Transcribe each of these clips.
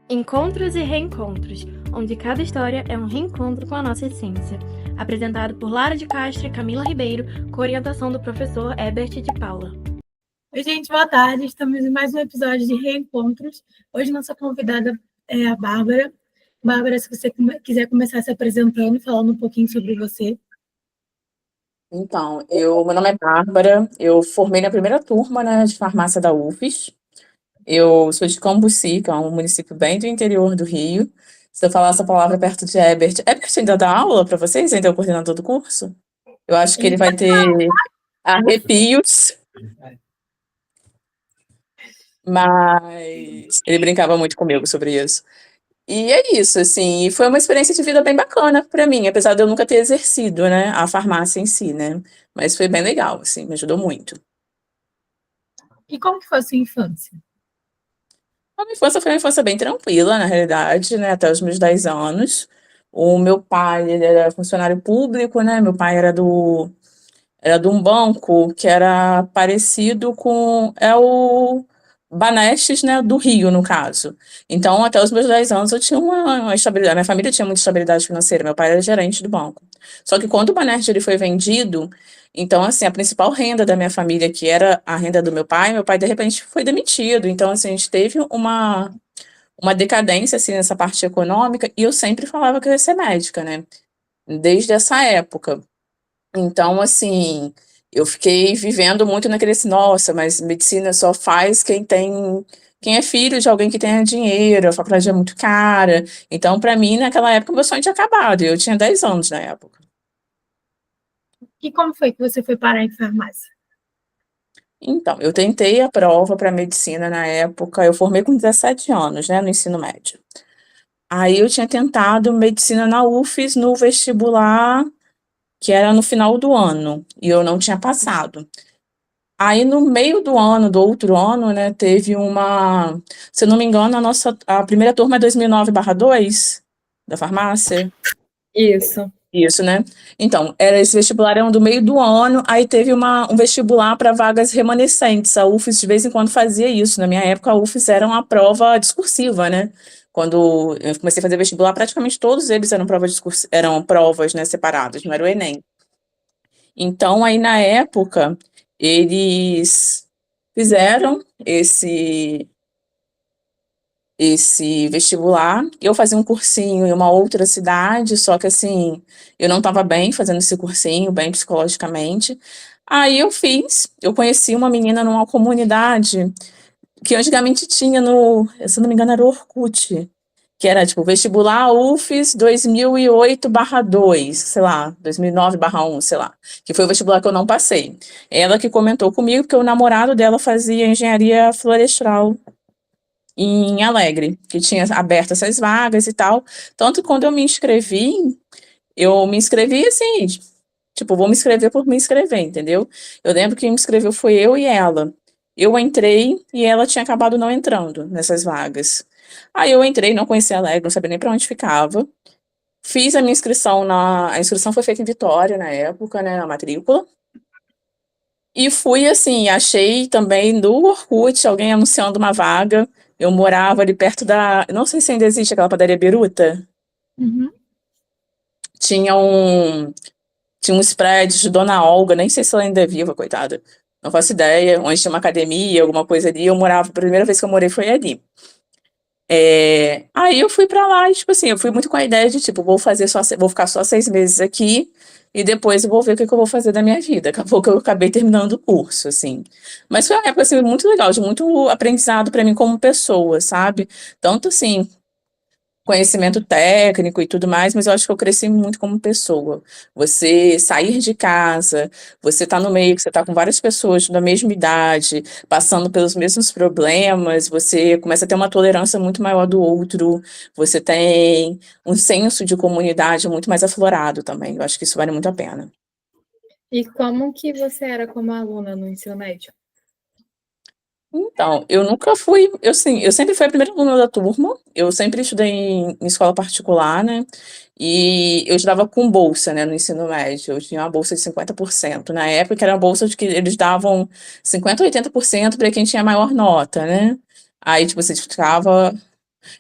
Encontros e reencontros, onde cada história é um reencontro com a nossa essência. Apresentado por Lara de Castro e Camila Ribeiro, com orientação do professor Herbert de Paula. Oi, gente, boa tarde. Estamos em mais um episódio de Reencontros. Hoje nossa convidada é a Bárbara. Bárbara, se você quiser começar se apresentando, falando um pouquinho sobre você. Então, meu nome é Bárbara, eu formei na primeira turma, né, de farmácia da UFES. Eu sou de Cambuci, que é um município bem do interior do Rio. Se eu falar essa palavra perto de Herbert, Herbert ainda dá aula para vocês? Ainda é o coordenador do curso? Eu acho que ele vai ter arrepios. Mas ele brincava muito comigo sobre isso. E é isso, assim, e foi uma experiência de vida bem bacana para mim, apesar de eu nunca ter exercido, né, a farmácia em si, né, mas foi bem legal, assim, me ajudou muito. E como que foi a sua infância? A minha infância foi uma infância bem tranquila, na realidade, né, até os meus 10 anos. O meu pai, ele era funcionário público, né, meu pai era de um banco que era parecido com o Banestes, né, do Rio, no caso. Então, até os meus 10 anos, eu tinha uma estabilidade. Minha família tinha muita estabilidade financeira. Meu pai era gerente do banco. Só que quando o Banestes ele foi vendido, então, assim, a principal renda da minha família, que era a renda do meu pai, de repente, foi demitido. Então, assim, a gente teve uma decadência, assim, nessa parte econômica. E eu sempre falava que eu ia ser médica, né? Desde essa época. Então, assim, eu fiquei vivendo muito naquele assim, nossa, mas medicina só faz quem é filho de alguém que tenha dinheiro, a faculdade é muito cara. Então, para mim, naquela época, meu sonho tinha acabado. Eu tinha 10 anos na época. E como foi que você foi parar em farmácia? Então, eu tentei a prova para medicina na época, eu formei com 17 anos, né, no ensino médio. Aí eu tinha tentado medicina na UFES no vestibular, que era no final do ano, e eu não tinha passado. Aí no meio do ano, do outro ano, né, teve se eu não me engano, a primeira turma é 2009/2 da farmácia. Isso. Isso, né? Então, esse vestibular era do meio do ano, aí teve um vestibular para vagas remanescentes. A UFES de vez em quando fazia isso. Na minha época, a UFES era uma prova discursiva, né? Quando eu comecei a fazer vestibular, praticamente todos eles eram provas, né, separadas, não era o Enem. Então, aí na época, eles fizeram esse vestibular. Eu fazia um cursinho em uma outra cidade, só que assim, eu não estava bem fazendo esse cursinho, bem psicologicamente. Aí eu conheci uma menina numa comunidade que antigamente tinha se eu não me engano, era o Orkut, que era tipo vestibular UFES 2008/2, sei lá, 2009/1, sei lá, que foi o vestibular que eu não passei. Ela que comentou comigo que o namorado dela fazia engenharia florestal em Alegre, que tinha aberto essas vagas e tal. Tanto que quando eu me inscrevi assim, tipo, vou me inscrever por me inscrever, entendeu? Eu lembro que quem me inscreveu foi eu e ela. Eu entrei e ela tinha acabado não entrando nessas vagas. Aí eu entrei, não conhecia Alegre, não sabia nem para onde ficava. Fiz a minha inscrição a inscrição foi feita em Vitória na época, né, na matrícula. E fui assim, achei também no Orkut alguém anunciando uma vaga. Eu morava ali perto não sei se ainda existe aquela padaria Biruta. Uhum. Tinha um, tinha uns prédios de Dona Olga, nem sei se ela ainda é viva, coitada. Não faço ideia, onde tinha uma academia, alguma coisa ali. Eu morava, a primeira vez que eu morei foi ali. Aí eu fui pra lá e, tipo assim, eu fui muito com a ideia de, tipo, vou ficar só 6 meses aqui e depois eu vou ver o que que eu vou fazer da minha vida. Acabou que eu acabei terminando o curso, assim. Mas foi uma época, assim, muito legal, de muito aprendizado pra mim como pessoa, sabe? Tanto, assim, conhecimento técnico e tudo mais, mas eu acho que eu cresci muito como pessoa. Você sair de casa, você tá no meio, que você tá com várias pessoas da mesma idade, passando pelos mesmos problemas, você começa a ter uma tolerância muito maior do outro, você tem um senso de comunidade muito mais aflorado também. Eu acho que isso vale muito a pena. E como que você era como aluna no ensino médio? Então, eu nunca fui, eu sempre fui a primeira aluna da turma, eu sempre estudei em escola particular, né, e eu estudava com bolsa, né, no ensino médio, eu tinha uma bolsa de 50%, na época era uma bolsa de que eles davam 50 ou 80% para quem tinha maior nota, né, aí, tipo, você ficava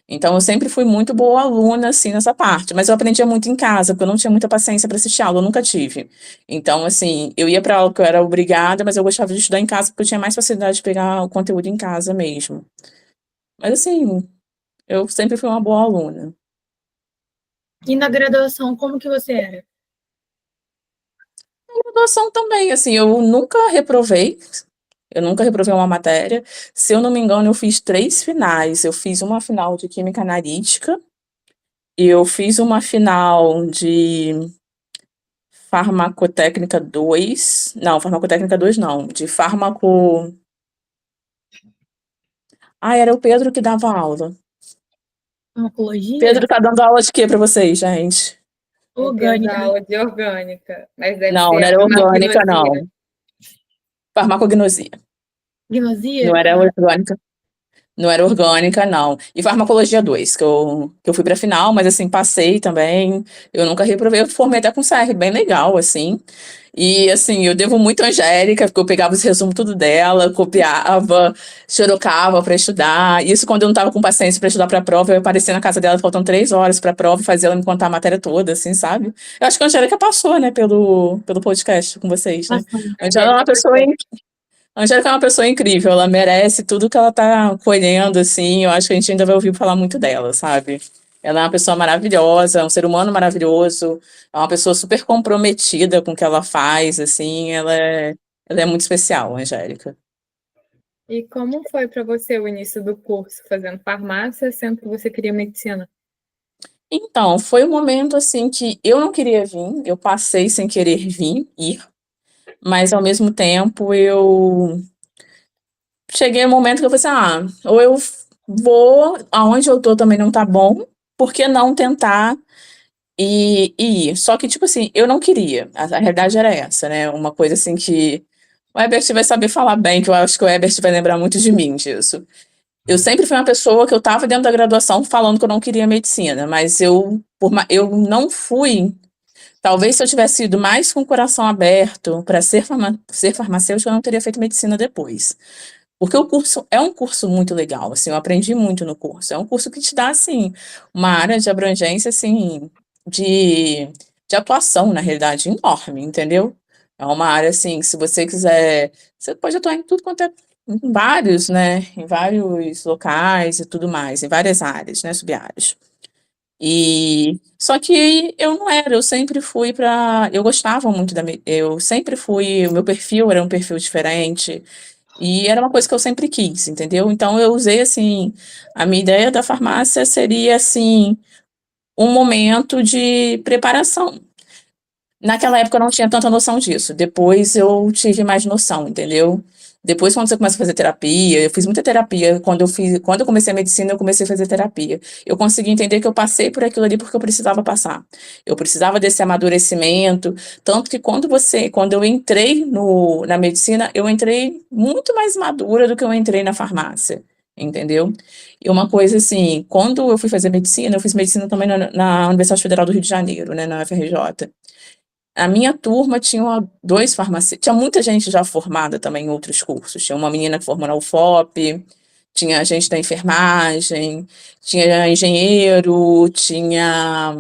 Então, eu sempre fui muito boa aluna, assim, nessa parte, mas eu aprendia muito em casa, porque eu não tinha muita paciência para assistir aula, eu nunca tive. Então, assim, eu ia para aula porque eu era obrigada, mas eu gostava de estudar em casa porque eu tinha mais facilidade de pegar o conteúdo em casa mesmo. Mas, assim, eu sempre fui uma boa aluna. E na graduação, como que você era? Graduação também, assim, eu nunca reprovei uma matéria. Se eu não me engano, eu fiz 3 finais. Eu fiz uma final de química analítica, e eu fiz uma final de farmacotécnica 2. Não, farmacotécnica 2 não, de fármaco. Ah, era o Pedro que dava aula. Oncologia? Pedro tá dando aula de quê para vocês, gente? Eu tenho Orgânica, né? aula de orgânica, mas deve Não, ser não a era orgânica, farmacognosia. não. Farmacognosia. Gnosia? Não era Ah, orgânica. Não era orgânica, não. E farmacologia 2 que eu fui pra final, mas assim, passei também. Eu nunca reprovei, eu formei até com CR bem legal, assim. E assim, eu devo muito à Angélica, porque eu pegava os resumos tudo dela, copiava, xerocava para estudar. Isso quando eu não estava com paciência para estudar para a prova, eu aparecia na casa dela faltando 3 horas para a prova e fazia ela me contar a matéria toda, assim, sabe? Eu acho que a Angélica passou, né, pelo podcast com vocês, né? bastante. A Angélica é uma pessoa a Angélica é uma pessoa incrível, ela merece tudo que ela tá colhendo, assim, eu acho que a gente ainda vai ouvir falar muito dela, sabe? Ela é uma pessoa maravilhosa, é um ser humano maravilhoso, é uma pessoa super comprometida com o que ela faz, assim, ela é muito especial, a Angélica. E como foi para você o início do curso, fazendo farmácia, sendo que você queria medicina? Então, foi um momento, assim, que eu não queria vir, eu passei sem querer ir, mas ao mesmo tempo eu cheguei no momento que eu falei assim, ou eu vou, aonde eu tô também não tá bom, por que não tentar e ir? Só que, tipo assim, eu não queria, a realidade era essa, né, uma coisa assim que o Herbert vai saber falar bem, que eu acho que o Herbert vai lembrar muito de mim disso. Eu sempre fui uma pessoa que eu tava dentro da graduação falando que eu não queria medicina, mas eu não fui. Talvez se eu tivesse ido mais com o coração aberto para ser farmacêutica, eu não teria feito medicina depois. Porque o curso é um curso muito legal, assim, eu aprendi muito no curso. É um curso que te dá, assim, uma área de abrangência, assim, de, de atuação, na realidade, enorme, entendeu? É uma área, assim, que se você quiser, você pode atuar em tudo quanto é, em vários, né, em vários locais e tudo mais, em várias áreas, né, sub-áreas. E só que eu não era, eu sempre fui para, eu gostava muito eu sempre fui, o meu perfil era um perfil diferente, e era uma coisa que eu sempre quis, entendeu? Então eu usei assim, a minha ideia da farmácia seria assim, um momento de preparação. Naquela época eu não tinha tanta noção disso. Depois eu tive mais noção, entendeu? Depois, quando você começa a fazer terapia, eu fiz muita terapia. Quando eu comecei a medicina, eu comecei a fazer terapia. Eu consegui entender que eu passei por aquilo ali porque eu precisava passar. Eu precisava desse amadurecimento. Tanto que quando eu entrei na medicina, eu entrei muito mais madura do que eu entrei na farmácia. Entendeu? E uma coisa assim, quando eu fui fazer medicina, eu fiz medicina também na Universidade Federal do Rio de Janeiro, né, na UFRJ. A minha turma tinha 2 farmacêuticos, tinha muita gente já formada também em outros cursos. Tinha uma menina que formou na UFOP, tinha gente da enfermagem, tinha engenheiro, tinha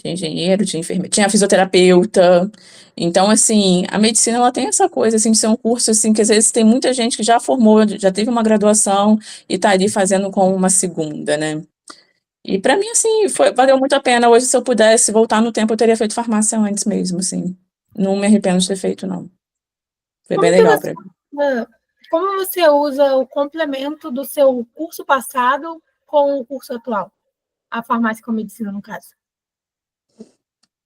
engenheiro, tinha enfermeiro, tinha fisioterapeuta. Então, assim, a medicina ela tem essa coisa assim de ser um curso assim que às vezes tem muita gente que já formou, já teve uma graduação e está ali fazendo com uma segunda, né? E para mim, assim, valeu muito a pena. Hoje, se eu pudesse voltar no tempo, eu teria feito farmácia antes mesmo, assim. Não me arrependo de ter feito, não. Foi bem Como que legal você, para mim. como você usa o complemento do seu curso passado com o curso atual? A farmácia com medicina, no caso.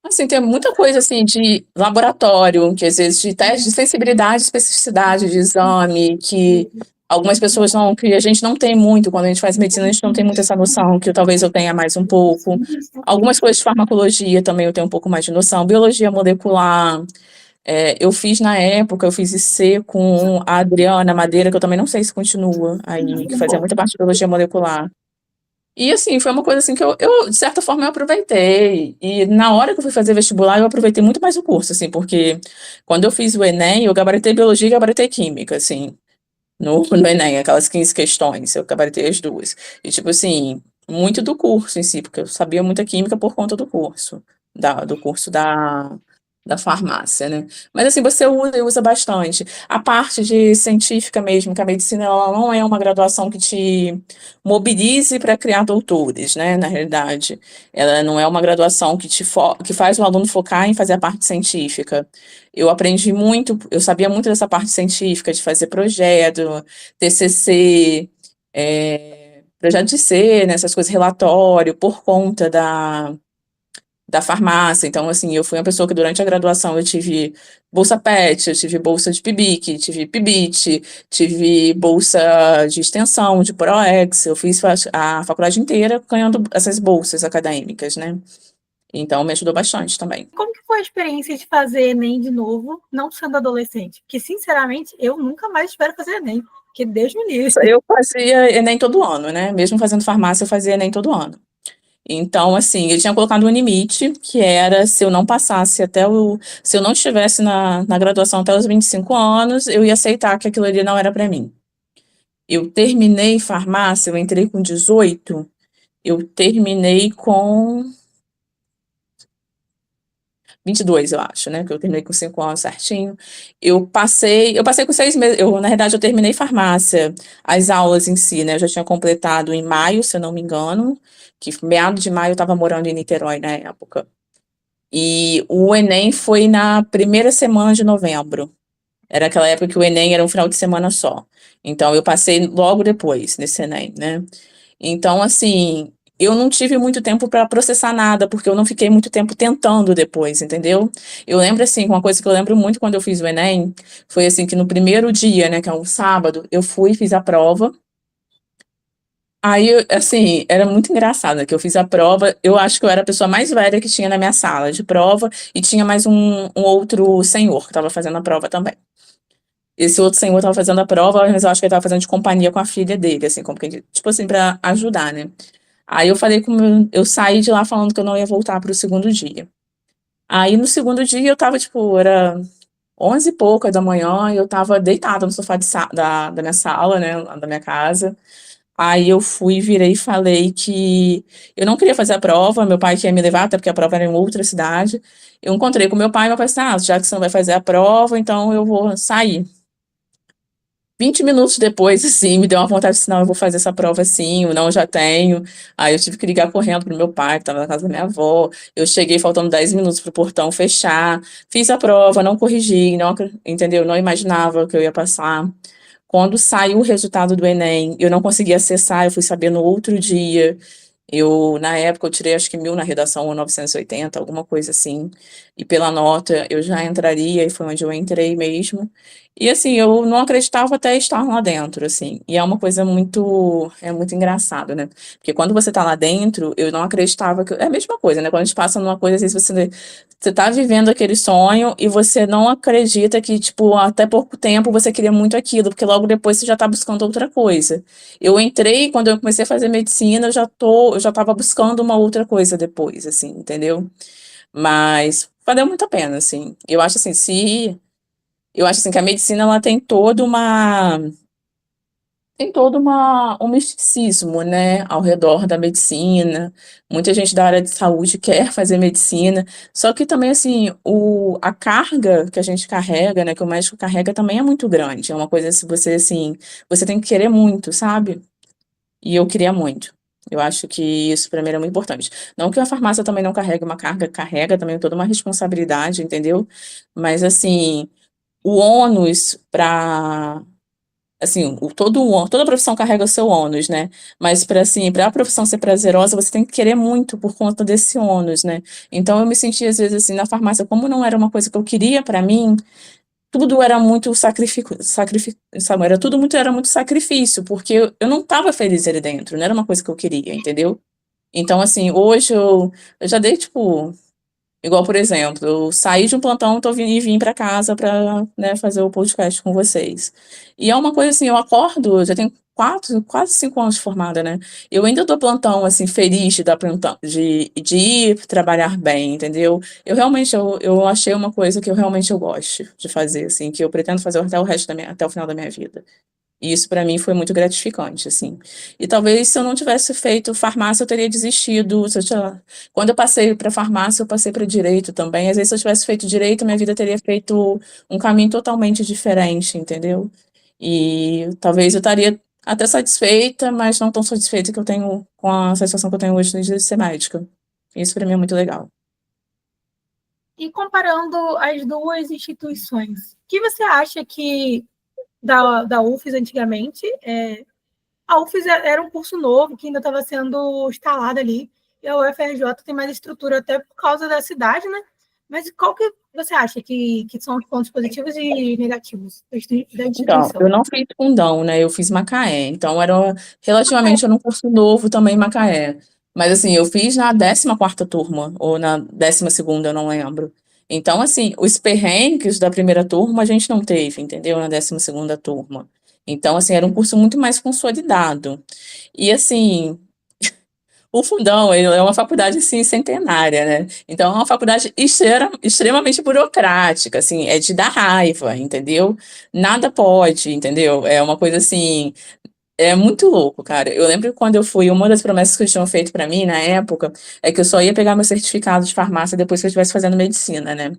Assim, tem muita coisa, assim, de laboratório, que às vezes de teste de sensibilidade, especificidade de exame, que algumas pessoas não, que a gente não tem muito, quando a gente faz medicina, a gente não tem muito essa noção, que talvez eu tenha mais um pouco. Algumas coisas de farmacologia também eu tenho um pouco mais de noção. Biologia molecular, eu fiz na época, eu fiz IC com a Adriana Madeira, que eu também não sei se continua aí, que fazia muita parte de biologia molecular. E assim, foi uma coisa assim que de certa forma, eu aproveitei. E na hora que eu fui fazer vestibular, eu aproveitei muito mais o curso, assim, porque quando eu fiz o Enem, eu gabaritei biologia e gabaritei química, assim. no Enem, aquelas 15 questões, eu gabaritei as duas. E, tipo assim, muito do curso em si, porque eu sabia muita química por conta do curso, do curso da farmácia, né? Mas, assim, você usa e usa bastante. A parte de científica mesmo, que a medicina ela não é uma graduação que te mobilize para criar doutores, né? Na realidade, ela não é uma graduação que faz o aluno focar em fazer a parte científica. Eu aprendi muito, eu sabia muito dessa parte científica, de fazer projeto, TCC, projeto de C, né, essas coisas, relatório, por conta da farmácia. Então, assim, eu fui uma pessoa que durante a graduação eu tive bolsa PET, eu tive bolsa de PIBIC, tive PIBIT, tive bolsa de extensão, de ProEx, eu fiz a faculdade inteira ganhando essas bolsas acadêmicas, né? Então, me ajudou bastante também. Como que foi a experiência de fazer Enem de novo, não sendo adolescente? Porque, sinceramente, eu nunca mais espero fazer Enem, porque Deus me livre. Eu fazia Enem todo ano, né? Mesmo fazendo farmácia, eu fazia Enem todo ano. Então, assim, ele tinha colocado um limite, que era se eu não passasse se eu não estivesse na graduação até os 25 anos, eu ia aceitar que aquilo ali não era para mim. Eu terminei farmácia, eu entrei com 18, eu terminei com 22, eu acho, né? Que eu terminei com 5 anos certinho. Eu passei com 6 meses. Na verdade, eu terminei farmácia, as aulas em si, né? Eu já tinha completado em maio, se eu não me engano, que meados de maio eu estava morando em Niterói na época. E o Enem foi na primeira semana de novembro. Era aquela época que o Enem era um final de semana só. Então, eu passei logo depois nesse Enem, né? Então, assim, eu não tive muito tempo para processar nada, porque eu não fiquei muito tempo tentando depois, entendeu? Eu lembro, assim, uma coisa que eu lembro muito quando eu fiz o Enem, foi assim, que no primeiro dia, né, que é um sábado, eu fui, fiz a prova. Aí, assim, era muito engraçado, né, que eu fiz a prova, eu acho que eu era a pessoa mais velha que tinha na minha sala de prova, e tinha mais um outro senhor que estava fazendo a prova também. Esse outro senhor estava fazendo a prova, mas eu acho que ele estava fazendo de companhia com a filha dele, assim, como que, tipo assim, para ajudar, né? Aí eu falei eu saí de lá falando que eu não ia voltar para o segundo dia. Aí no segundo dia eu tava, tipo, era 11 e pouca da manhã, e eu tava deitada no sofá da minha sala, né, lá da minha casa. Aí eu fui, virei e falei que eu não queria fazer a prova, meu pai queria me levar, até porque a prova era em outra cidade. Eu encontrei com meu pai disse, já que você não vai fazer a prova, então eu vou sair. 20 minutos depois, assim, me deu uma vontade de, não, eu vou fazer essa prova assim, ou não, eu já tenho. Aí eu tive que ligar correndo pro meu pai, que estava na casa da minha avó. Eu cheguei faltando 10 minutos pro portão fechar. Fiz a prova, não corrigi, não, entendeu? Não imaginava que eu ia passar. Quando saiu o resultado do Enem, eu não consegui acessar, eu fui saber no outro dia. Na época, eu tirei acho que 1000 na redação, ou 980, alguma coisa assim. E pela nota, eu já entraria, e foi onde eu entrei mesmo. E assim, eu não acreditava até estar lá dentro, assim. E é uma coisa muito engraçado, né? Porque quando você tá lá dentro, eu não acreditava que. É a mesma coisa, né? Quando a gente passa numa coisa, às vezes você tá vivendo aquele sonho e você não acredita que, tipo, até pouco tempo você queria muito aquilo, porque logo depois você já tá buscando outra coisa. Eu entrei, quando eu comecei a fazer medicina, eu já estava buscando uma outra coisa depois, assim, entendeu? Mas valeu muito a pena, assim. Eu acho assim que a medicina ela tem todo um misticismo, né, ao redor da medicina. Muita gente da área de saúde quer fazer medicina, só que também, assim, a carga que a gente carrega, né, que o médico carrega também é muito grande. É uma coisa, se você, assim, você tem que querer muito, sabe? E eu queria muito. Eu acho que isso para mim era muito importante. Não que a farmácia também não carregue uma carga, carrega também toda uma responsabilidade, entendeu? Mas assim, o ônus para assim, toda profissão carrega o seu ônus, né? Mas para assim, para a profissão ser prazerosa, você tem que querer muito por conta desse ônus, né? Então eu me sentia às vezes assim na farmácia, como não era uma coisa que eu queria para mim, tudo era muito sabe, era muito sacrifício, porque eu não estava feliz ali dentro, não era uma coisa que eu queria, entendeu? Então, assim, hoje eu já dei, tipo, igual, por exemplo, eu saí de um plantão e vim para casa para, né, fazer o podcast com vocês. E é uma coisa assim, eu acordo, eu já tenho quase 5 anos de formada, né? Eu ainda dou plantão, assim, feliz de dar plantão, de ir trabalhar bem, entendeu? Eu achei uma coisa que eu realmente eu gosto de fazer, assim, que eu pretendo fazer até o final da minha vida. E isso para mim foi muito gratificante, assim. E talvez se eu não tivesse feito farmácia, eu teria desistido. Quando eu passei para farmácia, eu passei para direito também. Às vezes, se eu tivesse feito direito, minha vida teria feito um caminho totalmente diferente, entendeu? E talvez eu estaria até satisfeita, mas não tão satisfeita que eu tenho com a satisfação que eu tenho hoje no dia de ser médica. Isso para mim é muito legal. E comparando as duas instituições, o que você acha que da UFES antigamente? A UFES era um curso novo que ainda estava sendo instalado ali, e a UFRJ tem mais estrutura até por causa da cidade, né? Mas qual que você acha que são os pontos positivos e negativos da Então, instituição? eu não fiz Fundão, né? Eu fiz Macaé. Então, era um curso novo também em Macaé. Mas, assim, eu fiz na 14ª turma, ou na 12ª, eu não lembro. Então, assim, os perrengues da primeira turma a gente não teve, entendeu? Na 12ª turma. Então, assim, era um curso muito mais consolidado. E, assim, o Fundão, ele é uma faculdade, assim, centenária, né? Então, é uma faculdade extremamente burocrática, assim, é de dar raiva, entendeu? Nada pode, entendeu? É uma coisa, assim, é muito louco, cara. Eu lembro que quando eu fui, uma das promessas que eles tinham feito pra mim, na época, é que eu só ia pegar meu certificado de farmácia depois que eu estivesse fazendo medicina, né?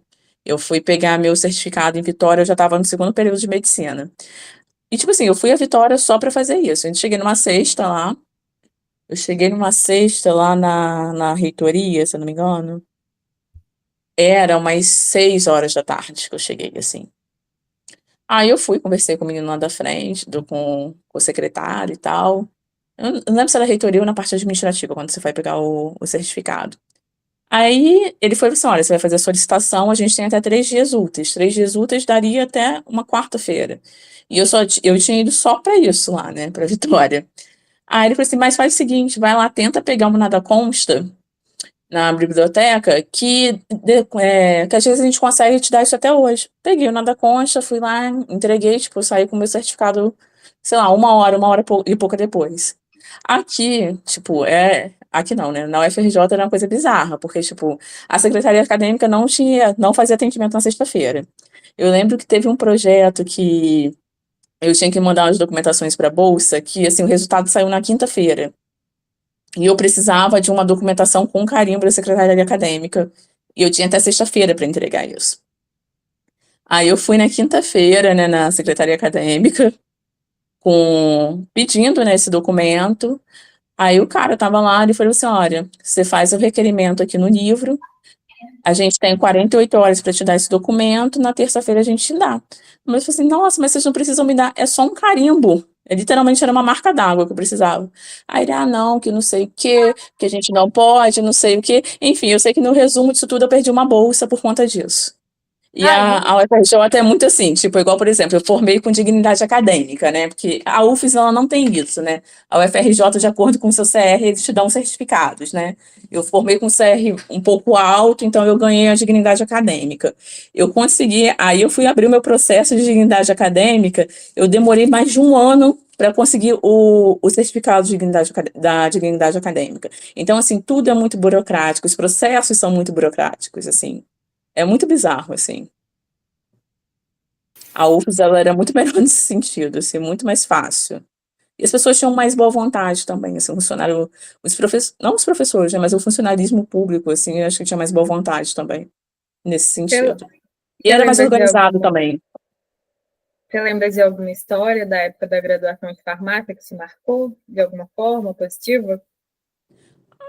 Eu fui pegar meu certificado em Vitória, eu já estava no segundo período de medicina. E, tipo assim, eu fui a Vitória só pra fazer isso. A gente cheguei numa sexta lá, eu cheguei numa sexta lá na reitoria, se eu não me engano. Era umas 6 horas da tarde que eu cheguei, assim. Aí eu fui, conversei com o menino lá da frente, com o secretário e tal. Eu não lembro se era reitoria ou na parte administrativa, quando você vai pegar o certificado. Aí ele foi assim: olha, você vai fazer a solicitação, a gente tem até 3 dias úteis. 3 dias úteis daria até uma quarta-feira. E eu tinha ido só pra isso lá, né, pra Vitória. Aí ele falou assim: mas faz o seguinte, vai lá, tenta pegar uma nada consta na biblioteca que às vezes a gente consegue te dar isso até hoje. Peguei o nada consta, fui lá, entreguei, tipo, saí com o meu certificado, sei lá, uma hora e pouca depois. Aqui, tipo, aqui não, né? Na UFRJ era uma coisa bizarra, porque, tipo, a secretaria acadêmica não fazia atendimento na sexta-feira. Eu lembro que teve um projeto que eu tinha que mandar as documentações para a bolsa, que, assim, o resultado saiu na quinta-feira. E eu precisava de uma documentação com carimbo da secretaria acadêmica. E eu tinha até sexta-feira para entregar isso. Aí eu fui na quinta-feira, né, na secretaria acadêmica, pedindo, né, esse documento. Aí o cara tava lá e falou assim: olha, você faz o requerimento aqui no livro, a gente tem 48 horas para te dar esse documento, na terça-feira a gente te dá. Mas eu falei assim: nossa, mas vocês não precisam me dar, é só um carimbo. Literalmente era uma marca d'água que eu precisava. Aí ele: não, que não sei o quê, que a gente não pode, não sei o quê. Enfim, eu sei que no resumo disso tudo eu perdi uma bolsa por conta disso. E Ai, a UFRJ é muito assim, tipo, igual, por exemplo, eu formei com dignidade acadêmica, né? Porque a UFES, ela não tem isso, né? A UFRJ, de acordo com o seu CR, eles te dão certificados, né? Eu formei com CR um pouco alto, então eu ganhei a dignidade acadêmica. Aí eu fui abrir o meu processo de dignidade acadêmica, eu demorei mais de um ano para conseguir o certificado da dignidade acadêmica. Então, assim, tudo é muito burocrático, os processos são muito burocráticos, assim. É muito bizarro, assim. A UFES, ela era muito melhor nesse sentido, assim, muito mais fácil. E as pessoas tinham mais boa vontade também, assim, não os professores, né, mas o funcionalismo público, assim, eu acho que tinha mais boa vontade também, nesse Você, sentido. E você era mais lembra de organizado alguma, também. você lembra de alguma história da época da graduação de farmácia que te marcou de alguma forma positiva?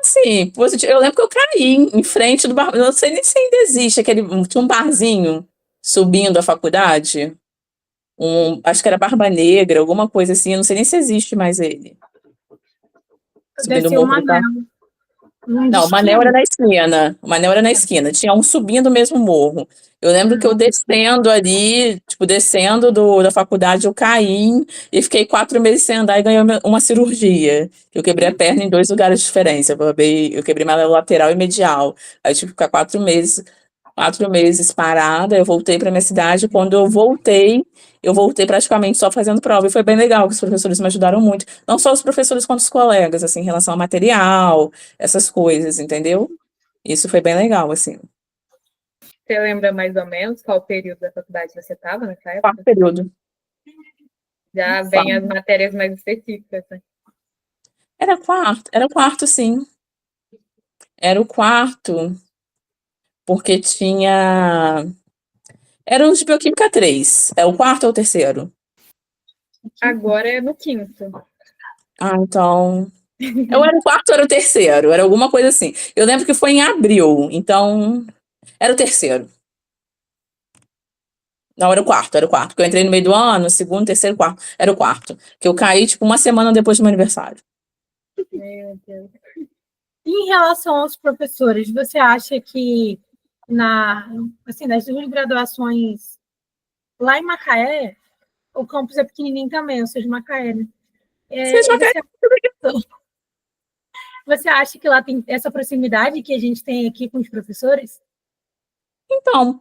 Assim, positivo. Eu lembro que eu caí em frente do bar, eu não sei nem se ainda existe, tinha um barzinho subindo a faculdade, acho que era Barba Negra, alguma coisa assim, eu não sei nem se existe mais ele. Subindo o desceu morro uma do carro. anel, um Não, o Manel era destino. na esquina. O Manel era na esquina. Tinha um subindo o mesmo morro. Eu lembro que eu descendo ali, tipo, descendo da faculdade, eu caí e fiquei 4 meses sem andar e ganhei uma cirurgia. Eu quebrei a perna em 2 lugares diferentes. Eu quebrei minha lateral e medial. Aí eu tive que ficar 4 meses parada. Eu voltei para minha cidade. Quando eu voltei praticamente só fazendo prova. E foi bem legal, que os professores me ajudaram muito. Não só os professores, quanto os colegas, assim, em relação ao material, essas coisas, entendeu? Isso foi bem legal, assim. Você lembra mais ou menos qual período da faculdade você estava nessa Quarto época? período. Já vem as matérias mais específicas, né? Era quarto, sim. Era o quarto, porque tinha. Era o de Bioquímica 3. É o quarto ou o terceiro? Agora é no quinto. Ah, então. Eu era o quarto ou era o terceiro? Era alguma coisa assim. Eu lembro que foi em abril, então. Era o terceiro. Não, era o quarto. Porque eu entrei no meio do ano, segundo, terceiro, quarto. Era o quarto. Que eu caí, tipo, uma semana depois do meu aniversário. Meu Deus. Em relação aos professores, você acha que nas duas graduações lá em Macaé, o campus é pequenininho também, ou seja, Macaé, né? Vocês já Você acha que lá tem essa proximidade que a gente tem aqui com os professores? Então,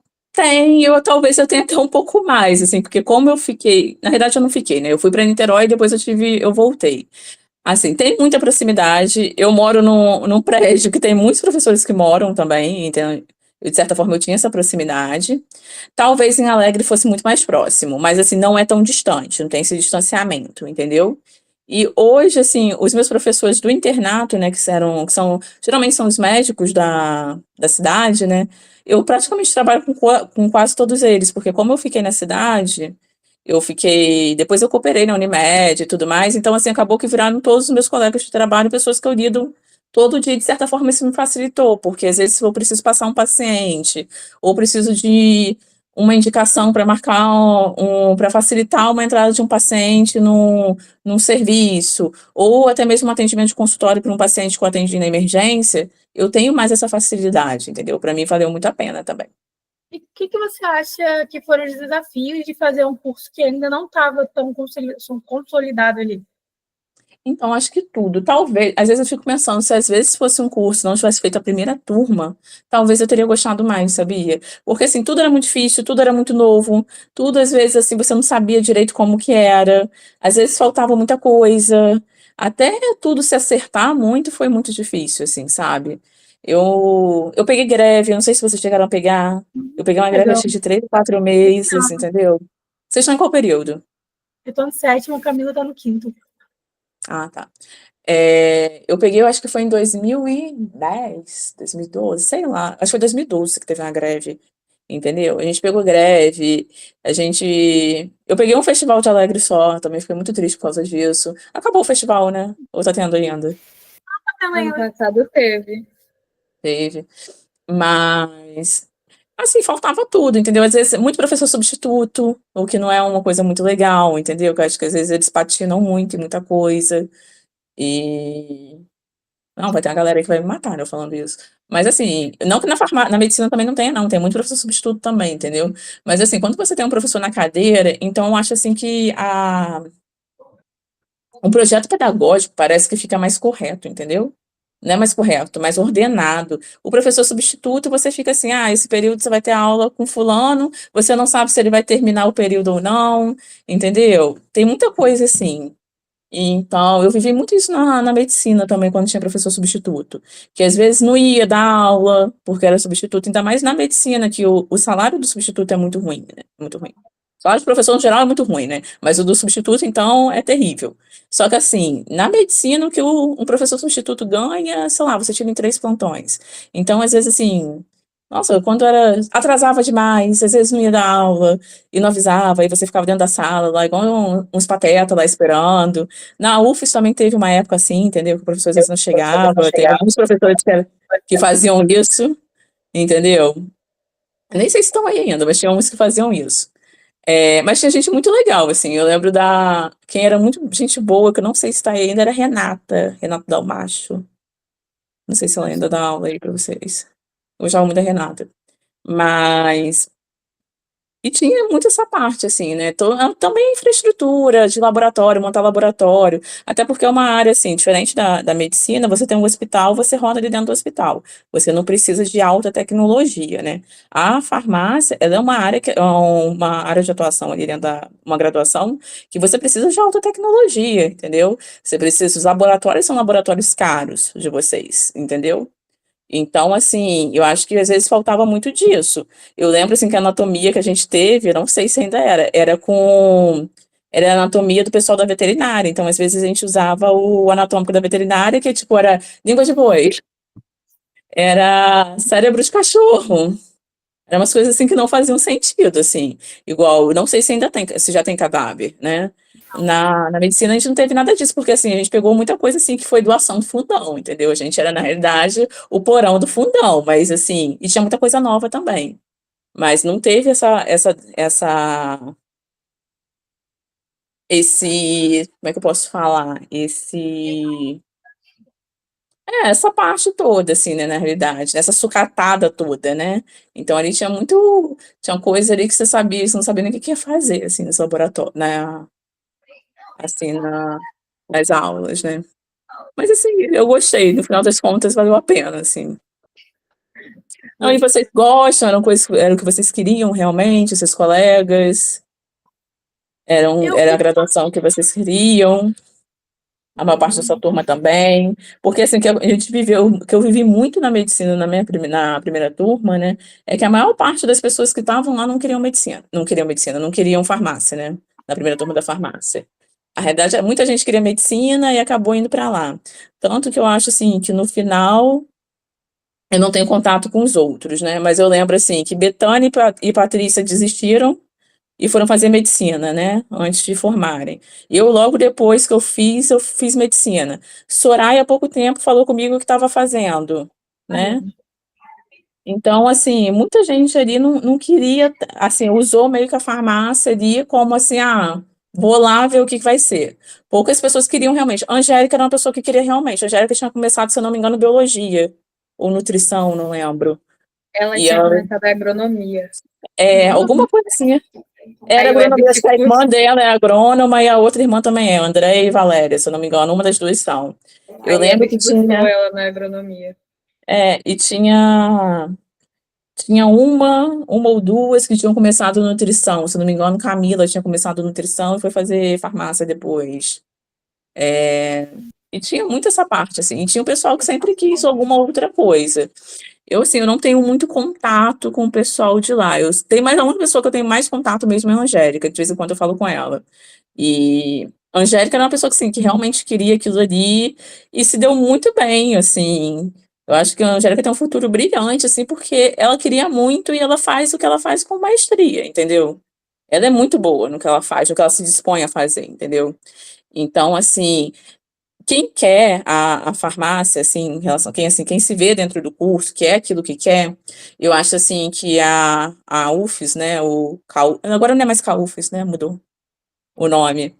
talvez eu tenha até um pouco mais, assim, porque como eu fiquei, na verdade eu não fiquei, né? Eu fui para Niterói e depois eu voltei. Assim, tem muita proximidade. Eu moro num prédio que tem muitos professores que moram também, então, de certa forma eu tinha essa proximidade. Talvez em Alegre fosse muito mais próximo, mas assim, não é tão distante, não tem esse distanciamento, entendeu? E hoje, assim, os meus professores do internato, né, geralmente são os médicos da cidade, né, eu praticamente trabalho com quase todos eles, porque como eu fiquei na cidade, depois eu cooperei na Unimed e tudo mais, então, assim, acabou que viraram todos os meus colegas de trabalho, pessoas que eu lido todo dia, de certa forma, isso me facilitou, porque às vezes eu preciso passar um paciente, ou preciso de uma indicação para marcar para facilitar uma entrada de um paciente num serviço, ou até mesmo um atendimento de consultório para um paciente que eu atendi na emergência, eu tenho mais essa facilidade, entendeu? Para mim valeu muito a pena também. E o que você acha que foram os desafios de fazer um curso que ainda não estava tão consolidado ali? Então, acho que tudo. Talvez, às vezes eu fico pensando, se às vezes fosse um curso, não tivesse feito a primeira turma, talvez eu teria gostado mais, sabia? Porque assim, tudo era muito difícil, tudo era muito novo, tudo às vezes assim, você não sabia direito como que era, às vezes faltava muita coisa, até tudo se acertar muito foi muito difícil, assim, sabe? Eu peguei greve, eu não sei se vocês chegaram a pegar, eu peguei uma greve Legal. acho que de 3 ou 4 meses, entendeu? Vocês estão em qual período? Eu estou no sétimo, a Camila está no quinto. Ah, tá. Eu peguei, eu acho que foi em 2010, 2012, sei lá. Acho que foi 2012 que teve uma greve, entendeu? A gente pegou greve, Eu peguei um festival de Alegre só, também fiquei muito triste por causa disso. Acabou o festival, né? Ou tá tendo ainda? Ano passado teve. Teve. Mas, assim, faltava tudo, entendeu? Às vezes, muito professor substituto, o que não é uma coisa muito legal, entendeu? Que eu acho que às vezes eles patinam muito em muita coisa. E Não, vai ter uma galera aí que vai me matar, né, eu falando isso. Mas assim, não que na medicina também não tenha, não, tem muito professor substituto também, entendeu? Mas assim, quando você tem um professor na cadeira, então eu acho assim que um projeto pedagógico parece que fica mais correto, entendeu? Não é mais correto, mais ordenado. O professor substituto, você fica assim, esse período você vai ter aula com fulano, você não sabe se ele vai terminar o período ou não, entendeu? Tem muita coisa assim. Então, eu vivi muito isso na medicina também, quando tinha professor substituto, que às vezes não ia dar aula, porque era substituto, ainda mais na medicina, que o salário do substituto é muito ruim, né? Muito ruim. O salário do professor, no geral, é muito ruim, né? Mas o do substituto, então, é terrível. Só que, assim, na medicina, o que um professor substituto ganha, sei lá, você tira em 3 plantões. Então, às vezes, assim, nossa, quando era. Atrasava demais, às vezes não ia dar aula e não avisava, aí você ficava dentro da sala, lá, igual uns pateta lá esperando. Na UFES também teve uma época assim, entendeu? Que o professor às vezes não chegava, teve alguns professores que faziam isso, entendeu? Nem sei se estão aí ainda, mas tinha uns que faziam isso. Mas tinha gente muito legal, assim. Eu lembro Quem era muito gente boa, que eu não sei se está aí ainda, era Renata Dalmacho. Não sei se ela ainda dá aula aí pra vocês. Eu gostava muito da Renata. Mas E tinha muito essa parte, assim, né? Também infraestrutura de laboratório, montar laboratório. Até porque é uma área, assim, diferente da medicina, você tem um hospital, você roda ali dentro do hospital. Você não precisa de alta tecnologia, né? A farmácia, ela é uma área de atuação ali dentro uma graduação, que você precisa de alta tecnologia, entendeu? Os laboratórios são laboratórios caros de vocês, entendeu? Então, assim, eu acho que às vezes faltava muito disso. Eu lembro, assim, que a anatomia que a gente teve, eu não sei se ainda era era a anatomia do pessoal da veterinária. Então, às vezes, a gente usava o anatômico da veterinária, que, tipo, era língua de boi, era cérebro de cachorro. Eram umas coisas assim que não faziam sentido, assim. Igual, não sei se ainda tem, se já tem cadáver, né? Na medicina a gente não teve nada disso, porque assim, a gente pegou muita coisa assim que foi doação do fundão, entendeu? A gente era, na realidade, o porão do fundão, mas assim, e tinha muita coisa nova também. Mas não teve como é que eu posso falar? Essa parte toda, assim, né, na realidade, essa sucatada toda, né? Então ali tinha coisa ali que você sabia, você não sabia nem o que ia fazer, assim, nesse laboratório, assim, nas aulas, né? Mas assim, eu gostei, no final das contas valeu a pena, assim. Não, e vocês gostam, era o que vocês queriam realmente, seus colegas? Eu Era a graduação que vocês queriam? A maior parte da sua turma também, porque assim, que a gente viveu, que eu vivi muito na medicina na primeira turma, né, é que a maior parte das pessoas que estavam lá não queriam farmácia, né, na primeira turma da farmácia. A realidade é muita gente queria medicina e acabou indo para lá. Tanto que eu acho assim que no final eu não tenho contato com os outros, né, mas eu lembro assim que Betânia e Patrícia desistiram e foram fazer medicina, né, antes de formarem. Eu, logo depois que eu fiz medicina. Soraya, há pouco tempo, falou comigo que estava fazendo, né? Então, assim, muita gente ali não queria, assim, usou meio que a farmácia ali como assim, vou lá ver o que vai ser. Poucas pessoas queriam realmente. A Angélica era uma pessoa que queria realmente. A Angélica tinha começado, se eu não me engano, biologia ou nutrição, não lembro. Ela E tinha ela, começado a agronomia. alguma coisa assim. Era Aí o agrônoma, Heber acho que a tipo, irmã dela é agrônoma e a outra irmã também é, Andréia e Valéria, se eu não me engano, uma das duas são. Eu aí lembro Heber que puxou ela na agronomia. e tinha uma ou duas que tinham começado nutrição, se eu não me engano, Camila tinha começado nutrição e foi fazer farmácia depois. E tinha muito essa parte, assim, e tinha o pessoal que sempre quis alguma outra coisa. Eu, assim, eu não tenho muito contato com o pessoal de lá. Eu tenho mais uma pessoa que eu tenho mais contato mesmo é a Angélica, de vez em quando eu falo com ela. E a Angélica era uma pessoa que, assim, que realmente queria aquilo ali e se deu muito bem, assim. Eu acho que a Angélica tem um futuro brilhante, assim, porque ela queria muito e ela faz o que ela faz com maestria, entendeu? Ela é muito boa no que ela faz, no que ela se dispõe a fazer, entendeu? Então, assim, quem quer a farmácia, assim, em relação, quem se vê dentro do curso, que é aquilo que quer, eu acho, assim, que a UFES, né, agora não é mais CAUFES, né, mudou o nome.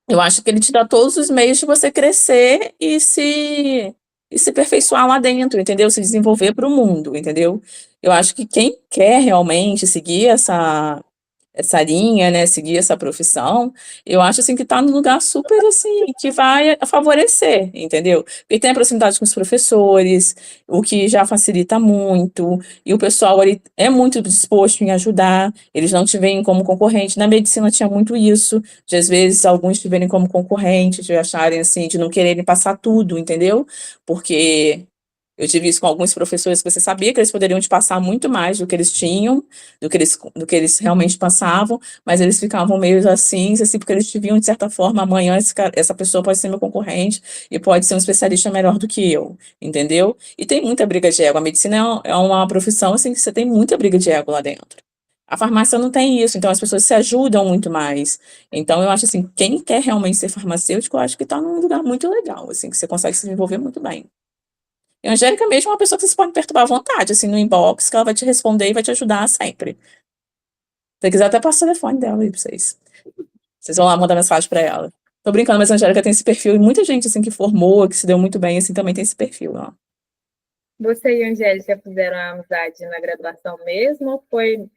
Eu acho que ele te dá todos os meios de você crescer e se aperfeiçoar lá dentro, entendeu? Se desenvolver para o mundo, entendeu? Eu acho que quem quer realmente seguir essa linha, né, seguir essa profissão, eu acho assim que está num lugar super assim que vai favorecer, entendeu? Porque tem a proximidade com os professores, o que já facilita muito, e o pessoal ali é muito disposto em ajudar, eles não te veem como concorrente. Na medicina tinha muito isso, de às vezes alguns te verem como concorrente, de acharem assim, de não quererem passar tudo, entendeu? Porque eu tive isso com alguns professores que você sabia que eles poderiam te passar muito mais do que eles tinham, do que eles realmente passavam, mas eles ficavam meio assim, porque eles te viam, de certa forma, amanhã essa pessoa pode ser meu concorrente e pode ser um especialista melhor do que eu, entendeu? E tem muita briga de ego. A medicina é uma profissão, assim, que você tem muita briga de ego lá dentro. A farmácia não tem isso, então as pessoas se ajudam muito mais. Então, eu acho assim, quem quer realmente ser farmacêutico, eu acho que está num lugar muito legal, assim, que você consegue se desenvolver muito bem. E a Angélica mesmo é uma pessoa que vocês podem perturbar à vontade, assim, no inbox, que ela vai te responder e vai te ajudar sempre. Se você quiser, até passo o telefone dela aí pra vocês. Vocês vão lá mandar mensagem pra ela. Tô brincando, mas a Angélica tem esse perfil, e muita gente, assim, que formou, que se deu muito bem, assim, também tem esse perfil, ó. Você e a Angélica fizeram a amizade na graduação mesmo ou foi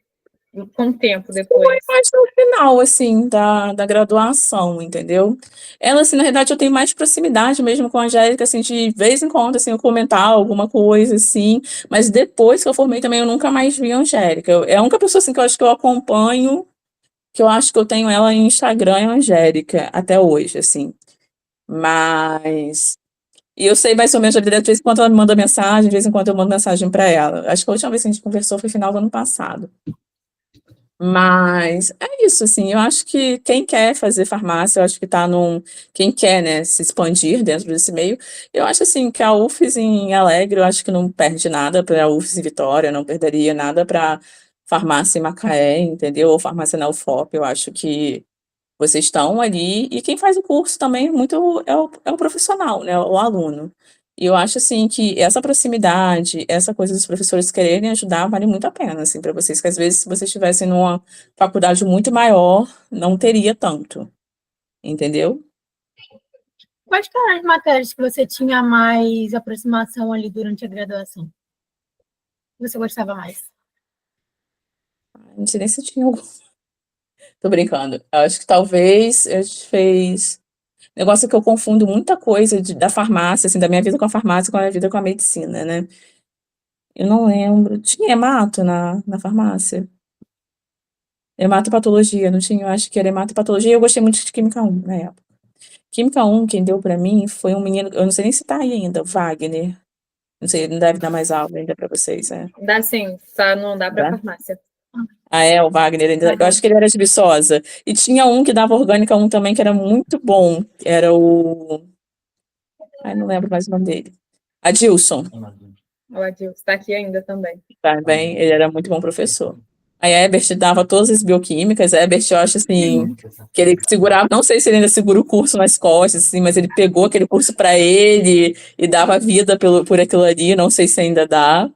com o tempo depois? Mais no final, assim, da graduação, entendeu? Ela, assim, na verdade, eu tenho mais proximidade mesmo com a Angélica, assim, de vez em quando, assim, eu comentar alguma coisa, assim, mas depois que eu formei também, eu nunca mais vi a Angélica. É a única pessoa, assim, que eu acho que eu acompanho, que eu acho que eu tenho ela em Instagram, é a Angélica, até hoje, assim. Mas. E eu sei mais ou menos a vida, de vez em quando ela me manda mensagem, de vez em quando eu mando mensagem para ela. Acho que a última vez que a gente conversou foi final do ano passado. Mas é isso, assim, eu acho que quem quer fazer farmácia, eu acho que tá quem quer, né, se expandir dentro desse meio, eu acho, assim, que a UFES em Alegre, eu acho que não perde nada para a UFES em Vitória, não perderia nada para farmácia em Macaé, entendeu? Ou farmácia na UFOP, eu acho que vocês estão ali, e quem faz o curso também muito é o profissional, né, o aluno. E eu acho, assim, que essa proximidade, essa coisa dos professores quererem ajudar, vale muito a pena, assim, para vocês, que às vezes, se vocês estivessem numa faculdade muito maior, não teria tanto, entendeu? Quais eram as matérias que você tinha mais aproximação ali durante a graduação? Que você gostava mais? Não sei nem se tinha algum. Tô brincando. Eu acho que talvez a gente fez. Negócio que eu confundo muita coisa da farmácia, assim, da minha vida com a farmácia, com a minha vida com a medicina, né? Eu não lembro. Tinha hemato na farmácia? Hematopatologia, não tinha? Eu acho que era hematopatologia. Eu gostei muito de Química 1 na época. Química 1, quem deu pra mim foi um menino, eu não sei nem se tá aí ainda, o Wagner. Não sei, não deve dar mais aula ainda pra vocês, né? Dá sim, só não dá para Dá? farmácia. Ah, é, o Wagner ainda. Eu acho que ele era de Viçosa. E tinha um que dava Orgânica 1 também, que era muito bom. Era o. Ai, não lembro mais o nome dele. Adilson. O Adil está aqui ainda também. Também, ele era muito bom professor. Aí a Ebert dava todas as bioquímicas. A Ebert, eu acho assim, que ele segurava, não sei se ele ainda segura o curso nas costas, assim, mas ele pegou aquele curso para ele e dava vida por aquilo ali. Não sei se ainda dá,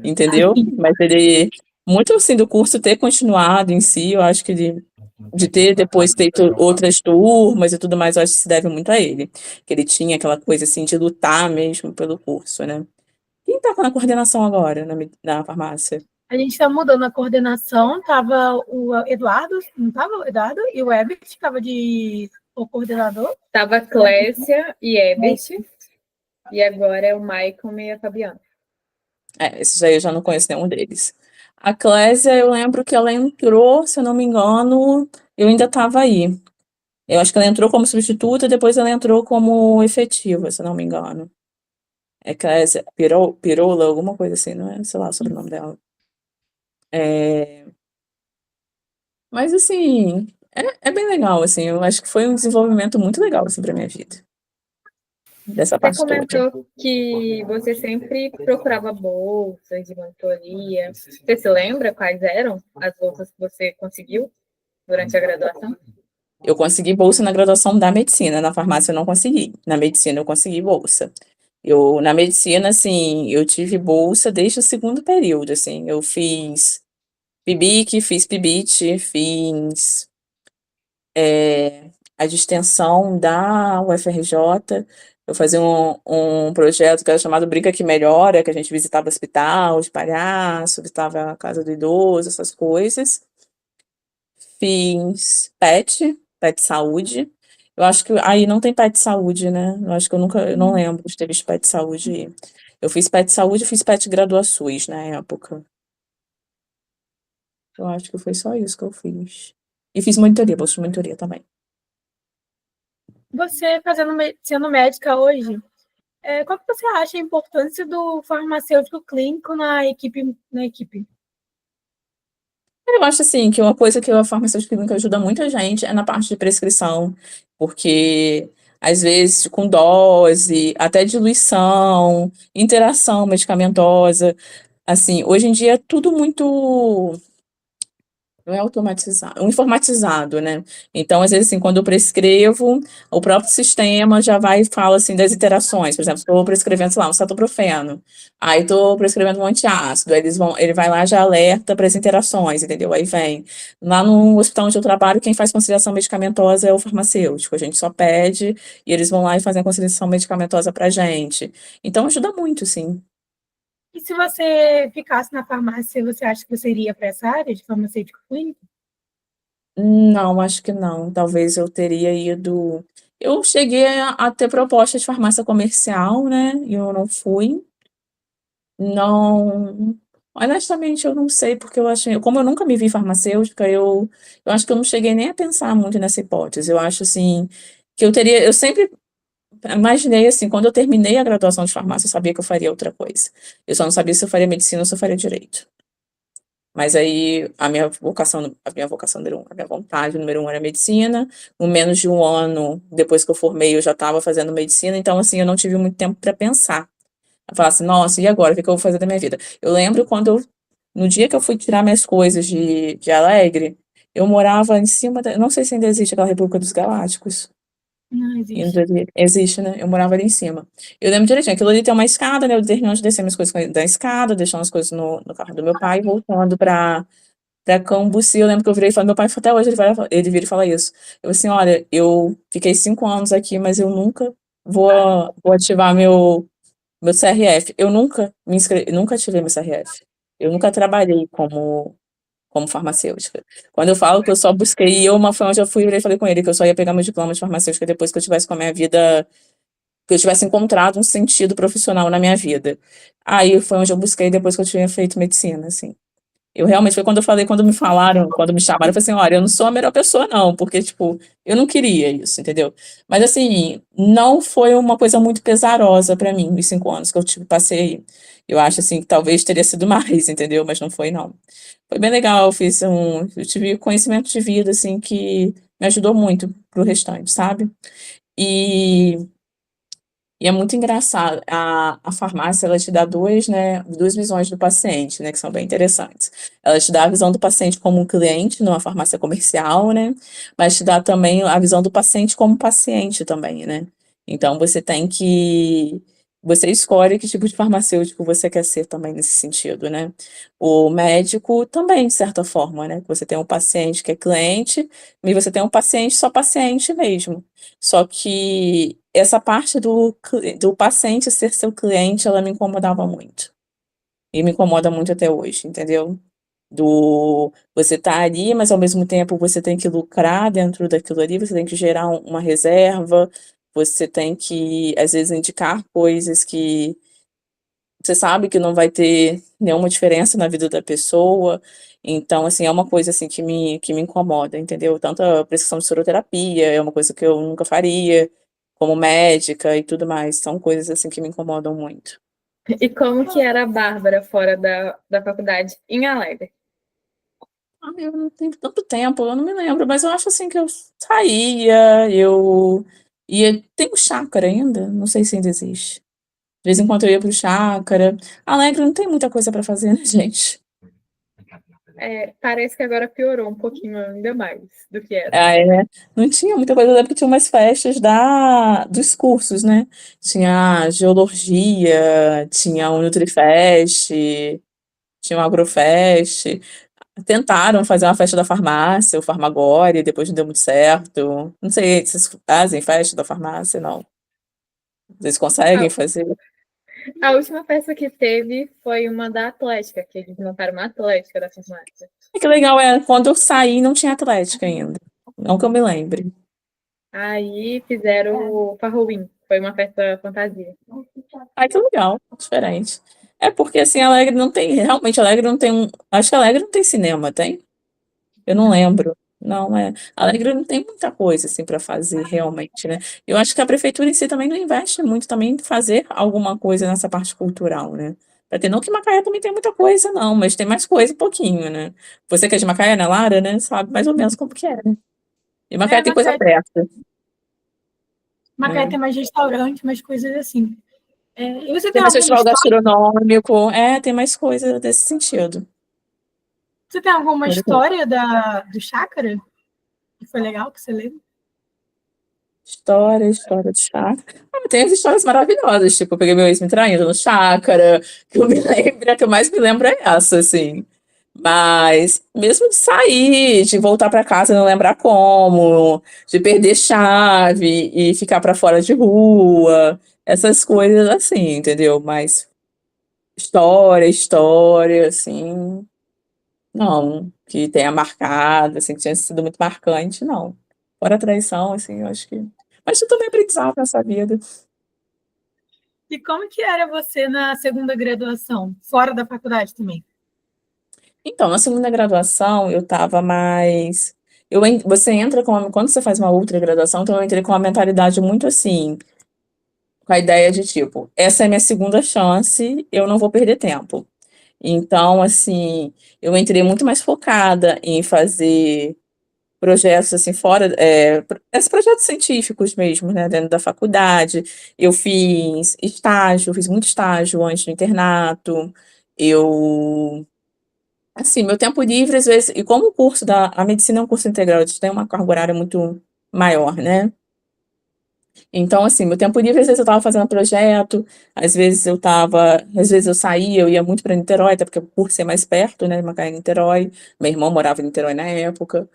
entendeu? Mas ele, muito assim, do curso ter continuado em si, eu acho que de ter depois feito outras turmas e tudo mais, eu acho que se deve muito a ele. Que ele tinha aquela coisa assim de lutar mesmo pelo curso, né? Quem tá na coordenação agora na farmácia? A gente está mudando a coordenação, tava o Eduardo, não estava o Eduardo? E o Ebert estava o coordenador. Tava Clécia e Ebert, e agora é o Maicon e a Fabiana. Esses aí eu já não conheço nenhum deles. A Clésia, eu lembro que ela entrou, se eu não me engano, eu ainda estava aí. Eu acho que ela entrou como substituta, depois ela entrou como efetiva, se eu não me engano. É Clésia Pirola, alguma coisa assim, não é? Sei lá, o sobrenome dela. Mas, assim, é bem legal, assim, eu acho que foi um desenvolvimento muito legal, assim, pra minha vida. Dessa Você parte toda. comentou que você sempre procurava bolsas de monitoria. Você se lembra quais eram as bolsas que você conseguiu durante a graduação? Eu consegui bolsa na graduação da medicina, na farmácia eu não consegui. Na medicina eu consegui bolsa. Na medicina, assim, eu tive bolsa desde o segundo período, assim. Eu fiz PIBIC, fiz PIBIT, fiz a de extensão da UFRJ. Eu fazia um projeto que era chamado Brinca que Melhora, que a gente visitava hospital de palhaço, visitava a casa do idoso, essas coisas. Fiz PET saúde. Eu acho que aí não tem PET saúde, né? Eu acho que eu não lembro de ter visto PET saúde. Eu fiz PET saúde e fiz PET graduações na época. Eu acho que foi só isso que eu fiz. E fiz monitoria, bolsa de monitoria também. Você sendo médica hoje, qual que você acha a importância do farmacêutico clínico na equipe? Eu acho assim que uma coisa que a farmacêutica clínica ajuda muita gente é na parte de prescrição, porque às vezes com dose, até diluição, interação medicamentosa, assim, hoje em dia é tudo muito. Não é automatizado, é informatizado, né? Então, às vezes, assim, quando eu prescrevo, o próprio sistema já vai e fala, assim, das interações. Por exemplo, estou prescrevendo, sei lá, um cetoprofeno. Aí estou prescrevendo um antiácido. Aí ele vai lá e já alerta para as interações, entendeu? Aí vem. Lá no hospital onde eu trabalho, quem faz conciliação medicamentosa é o farmacêutico. A gente só pede e eles vão lá e fazem a conciliação medicamentosa para a gente. Então, ajuda muito, sim. E se você ficasse na farmácia, você acha que você iria para essa área de farmacêutico clínico? Não, acho que não. Talvez eu teria ido. Eu cheguei a ter proposta de farmácia comercial, né? E eu não fui. Não. Honestamente, eu não sei, porque eu achei. Como eu nunca me vi farmacêutica, eu acho que eu não cheguei nem a pensar muito nessa hipótese. Eu acho, assim, que eu teria. Eu sempre imaginei, assim, quando eu terminei a graduação de farmácia, eu sabia que eu faria outra coisa. Eu só não sabia se eu faria medicina ou se eu faria direito. Mas aí a minha vontade número um era medicina. Com menos de um ano depois que eu formei, eu já estava fazendo medicina, então assim, eu não tive muito tempo para pensar. Eu falava assim, nossa, e agora? O que que eu vou fazer da minha vida? Eu lembro no dia que eu fui tirar minhas coisas de Alegre, eu morava em cima não sei se ainda existe aquela República dos Galácticos. Não Ainda existe. existe, né? Eu morava ali em cima. Eu lembro direitinho, aquilo ali tem uma escada, né? Eu terminando de descer minhas coisas da escada, deixando as coisas no carro do meu pai, voltando pra Cambuci. Eu lembro que eu virei e falei, meu pai até hoje ele vira e fala isso. Eu assim, olha, eu fiquei 5 anos aqui, mas eu nunca vou ativar meu CRF. Eu nunca me inscrevi, nunca ativei meu CRF. Eu nunca trabalhei como farmacêutica. Quando eu falo que eu só busquei, foi onde eu fui e falei com ele que eu só ia pegar meu diploma de farmacêutica depois que eu tivesse com a minha vida, que eu tivesse encontrado um sentido profissional na minha vida. Aí foi onde eu busquei depois que eu tinha feito medicina, assim. Eu realmente, foi quando eu falei, quando me chamaram, eu falei assim, olha, eu não sou a melhor pessoa, não, porque, tipo, eu não queria isso, entendeu? Mas, assim, não foi uma coisa muito pesarosa pra mim, os 5 anos que eu passei. Eu acho, assim, que talvez teria sido mais, entendeu? Mas não foi, não. Foi bem legal, eu tive conhecimento de vida, assim, que me ajudou muito pro restante, sabe? E e é muito engraçado. A farmácia, ela te dá duas visões do paciente, né, que são bem interessantes. Ela te dá a visão do paciente como um cliente numa farmácia comercial, né, mas te dá também a visão do paciente como paciente também, né. Então você escolhe que tipo de farmacêutico você quer ser também nesse sentido, né. O médico também, de certa forma, né, você tem um paciente que é cliente, e você tem um paciente só paciente mesmo. Só que essa parte do paciente ser seu cliente, ela me incomodava muito. E me incomoda muito até hoje, entendeu? Você tá ali, mas ao mesmo tempo você tem que lucrar dentro daquilo ali, você tem que gerar uma reserva, você tem que, às vezes, indicar coisas que você sabe que não vai ter nenhuma diferença na vida da pessoa. Então, assim, é uma coisa, assim, que me incomoda, entendeu? Tanto a prescrição de soroterapia é uma coisa que eu nunca faria, como médica e tudo mais. São coisas, assim, que me incomodam muito. E como que era a Bárbara fora da faculdade, em Alegre? Eu não tenho tanto tempo, eu não me lembro, mas eu acho, assim, que eu saía, eu ia tem o chácara ainda? Não sei se ainda existe. De vez em quando eu ia para o chácara. Alegre não tem muita coisa para fazer, né, gente? Parece que agora piorou um pouquinho ainda mais do que era. Ah, é. Não tinha muita coisa, porque tinha umas festas dos cursos, né? Tinha geologia, tinha o Nutrifest, tinha o Agrofest. Tentaram fazer uma festa da farmácia, o Farmagore, depois não deu muito certo. Não sei se vocês fazem festa da farmácia, não. Vocês conseguem A, fazer? a última festa que teve foi uma da Atlética, que eles montaram uma Atlética da farmácia. Que legal é, quando eu saí não tinha Atlética ainda. Não que eu me lembre. Aí fizeram o Farrowin, foi uma festa fantasia. Ai, que legal, diferente. É porque, assim, Alegre não tem, realmente, Alegre não tem acho que Alegre não tem cinema, tem? Eu não lembro. Não, Alegre não tem muita coisa, assim, para fazer, realmente, né? Eu acho que a prefeitura em si também não investe muito também em fazer alguma coisa nessa parte cultural, né? Pra ter, não que Macaé também tem muita coisa, não, mas tem mais coisa um pouquinho, né? Você que é de Macaé, né, Lara, né? Sabe mais ou menos como que é, né? E Macaé tem coisa perto. Macaé tem mais restaurante, mais coisas assim. E você Tem tem mais alguma festival história? gastronômico, tem mais coisa desse sentido. Você tem alguma história do chácara que foi legal, que você lembra? História de chácara. Tem as histórias maravilhosas, tipo, eu peguei meu ex me traindo no chácara, que eu me lembro, a que eu mais me lembro é essa, assim. Mas, mesmo de sair, de voltar para casa e não lembrar como, de perder chave e ficar para fora de rua, essas coisas assim, entendeu? Mas história, assim, não, que tenha marcado, assim, que tenha sido muito marcante, não. Fora a traição, assim, eu acho que. Mas tudo também é aprendizado nessa vida. E como que era você na segunda graduação, fora da faculdade também? Então, na segunda graduação, eu estava mais. Você entra com. Quando você faz uma outra graduação, então eu entrei com uma mentalidade muito assim, com a ideia de tipo, essa é minha segunda chance, eu não vou perder tempo. Então, assim, eu entrei muito mais focada em fazer projetos assim fora, esses projetos científicos mesmo, né, dentro da faculdade. Eu fiz estágio, fiz muito estágio antes do internato. Eu, assim, meu tempo livre às vezes, e como o curso da a medicina é um curso integral, a gente tem uma carga horária muito maior, né? Então, assim, meu tempo livre, às vezes eu estava fazendo projeto, às vezes eu saía, eu ia muito para Niterói, até porque por ser mais perto, né, Macaé e Niterói, meu irmão morava em Niterói na época.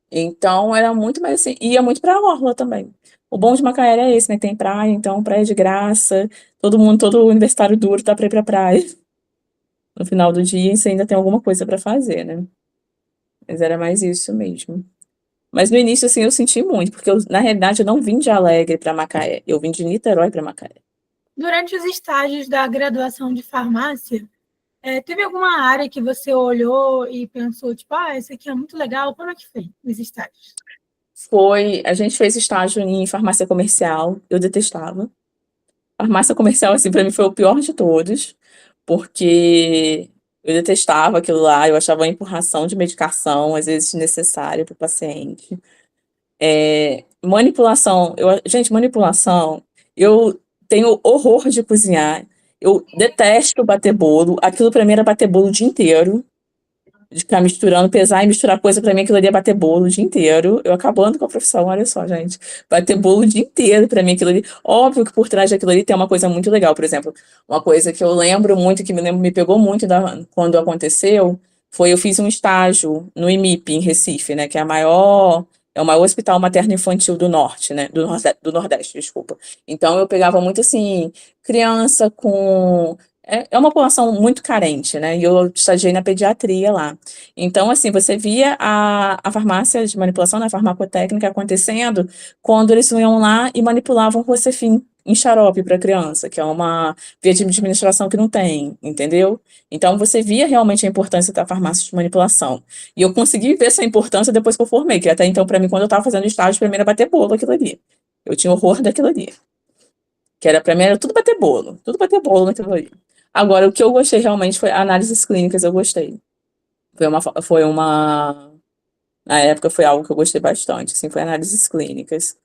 Então era muito mais assim, ia muito pra orla também. O bom de Macaé é esse, né, que tem praia, então praia de graça, todo universitário duro tá pra ir pra praia. No final do dia, você ainda tem alguma coisa pra fazer, né? Mas era mais isso mesmo. Mas no início, assim, eu senti muito, porque na realidade eu não vim de Alegre pra Macaé, eu vim de Niterói pra Macaé. Durante os estágios da graduação de farmácia, teve alguma área que você olhou e pensou, tipo, esse aqui é muito legal, como é que foi os estágios? A gente fez estágio em farmácia comercial, eu detestava. Farmácia comercial, assim, pra mim foi o pior de todos, porque eu detestava aquilo lá, eu achava uma empurração de medicação, às vezes desnecessária para o paciente. Manipulação, gente, manipulação, eu tenho horror de cozinhar, eu detesto bater bolo, aquilo pra mim era bater bolo o dia inteiro, de ficar misturando, pesar e misturar coisa, pra mim aquilo ali é bater bolo o dia inteiro. Eu acabando com a profissão, olha só, gente. Bater bolo o dia inteiro, pra mim aquilo ali. Óbvio que por trás daquilo ali tem uma coisa muito legal. Por exemplo, uma coisa que eu lembro muito, que me pegou muito quando aconteceu, foi eu fiz um estágio no IMIP, em Recife, né? Que é o maior hospital materno-infantil do norte, né? Do Nordeste, desculpa. Então eu pegava muito assim, criança com. É uma população muito carente, né? E eu estagiei na pediatria lá. Então, assim, você via a farmácia de manipulação, né, a farmacotécnica acontecendo quando eles iam lá e manipulavam Rocefin em xarope para criança, que é uma via de administração que não tem, entendeu? Então, você via realmente a importância da farmácia de manipulação. E eu consegui ver essa importância depois que eu formei, que até então, para mim, quando eu estava fazendo estágio, para mim era bater bolo aquilo ali. Eu tinha horror daquilo ali. Que era para mim, era tudo bater bolo naquilo ali. Agora, o que eu gostei realmente foi análises clínicas, eu gostei. Foi uma, na época foi algo que eu gostei bastante, assim, foi análises clínicas.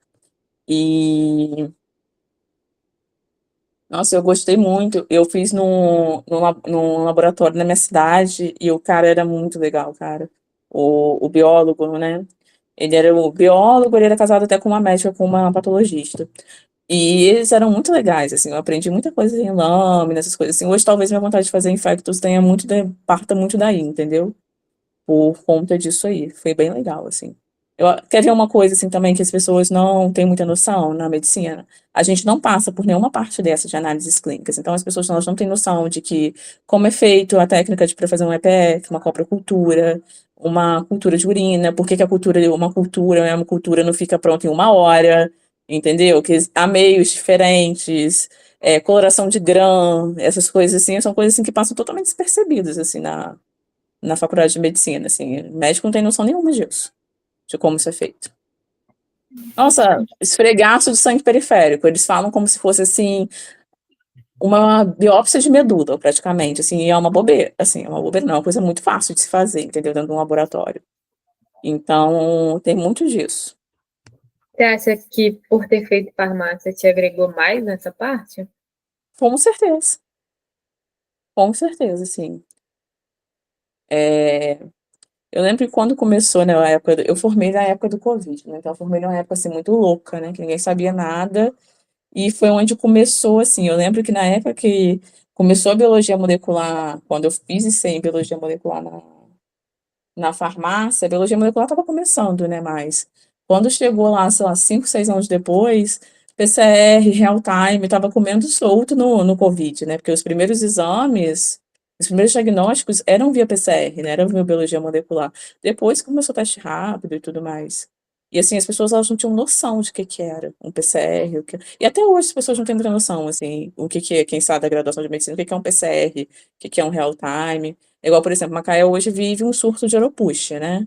E, nossa, eu gostei muito. Eu fiz num laboratório na minha cidade e o cara era muito legal, cara. O biólogo, né? Ele era o biólogo, ele era casado até com uma médica, com uma patologista. E eles eram muito legais, assim, eu aprendi muita coisa em lâmina, essas coisas assim. Hoje talvez minha vontade de fazer infectos parta muito daí, entendeu? Por conta disso aí. Foi bem legal, assim. Quer ver uma coisa, assim, também que as pessoas não têm muita noção na medicina? A gente não passa por nenhuma parte dessa de análises clínicas. Então, as pessoas elas não têm noção de que como é feito a técnica para fazer um EPF, uma coprocultura, uma cultura de urina, por que que uma cultura não fica pronta em 1 hora, entendeu? Que há meios diferentes, coloração de grã, essas coisas assim, são coisas assim, que passam totalmente despercebidas, assim, na faculdade de medicina, assim, médico não tem noção nenhuma disso, de como isso é feito. Nossa, esfregaço de sangue periférico, eles falam como se fosse, assim, uma biópsia de medula, praticamente, assim, e é uma bobeira, assim, é uma bobeira não, é uma coisa muito fácil de se fazer, entendeu, dentro de um laboratório. Então, tem muito disso. Você acha que por ter feito farmácia te agregou mais nessa parte? Com certeza. Com certeza, sim. Eu lembro que quando começou, né, eu formei na época do Covid, né, então eu formei numa época, assim, muito louca, né, que ninguém sabia nada, e foi onde começou, assim, eu lembro que na época que começou a biologia molecular, quando eu fiz isso em biologia molecular na farmácia, a biologia molecular estava começando, né, mas quando chegou lá, sei lá, 5, 6 anos depois, PCR, real time, estava comendo solto no Covid, né, porque os primeiros exames, os primeiros diagnósticos eram via PCR, né, eram via biologia molecular. Depois começou o teste rápido e tudo mais. E assim, as pessoas elas não tinham noção de que era um PCR, e até hoje as pessoas não têm muita noção, assim, o que é, quem sabe da graduação de medicina, o que é um PCR, o que é um real time. Igual, por exemplo, Macaé hoje vive um surto de Oropouche, né?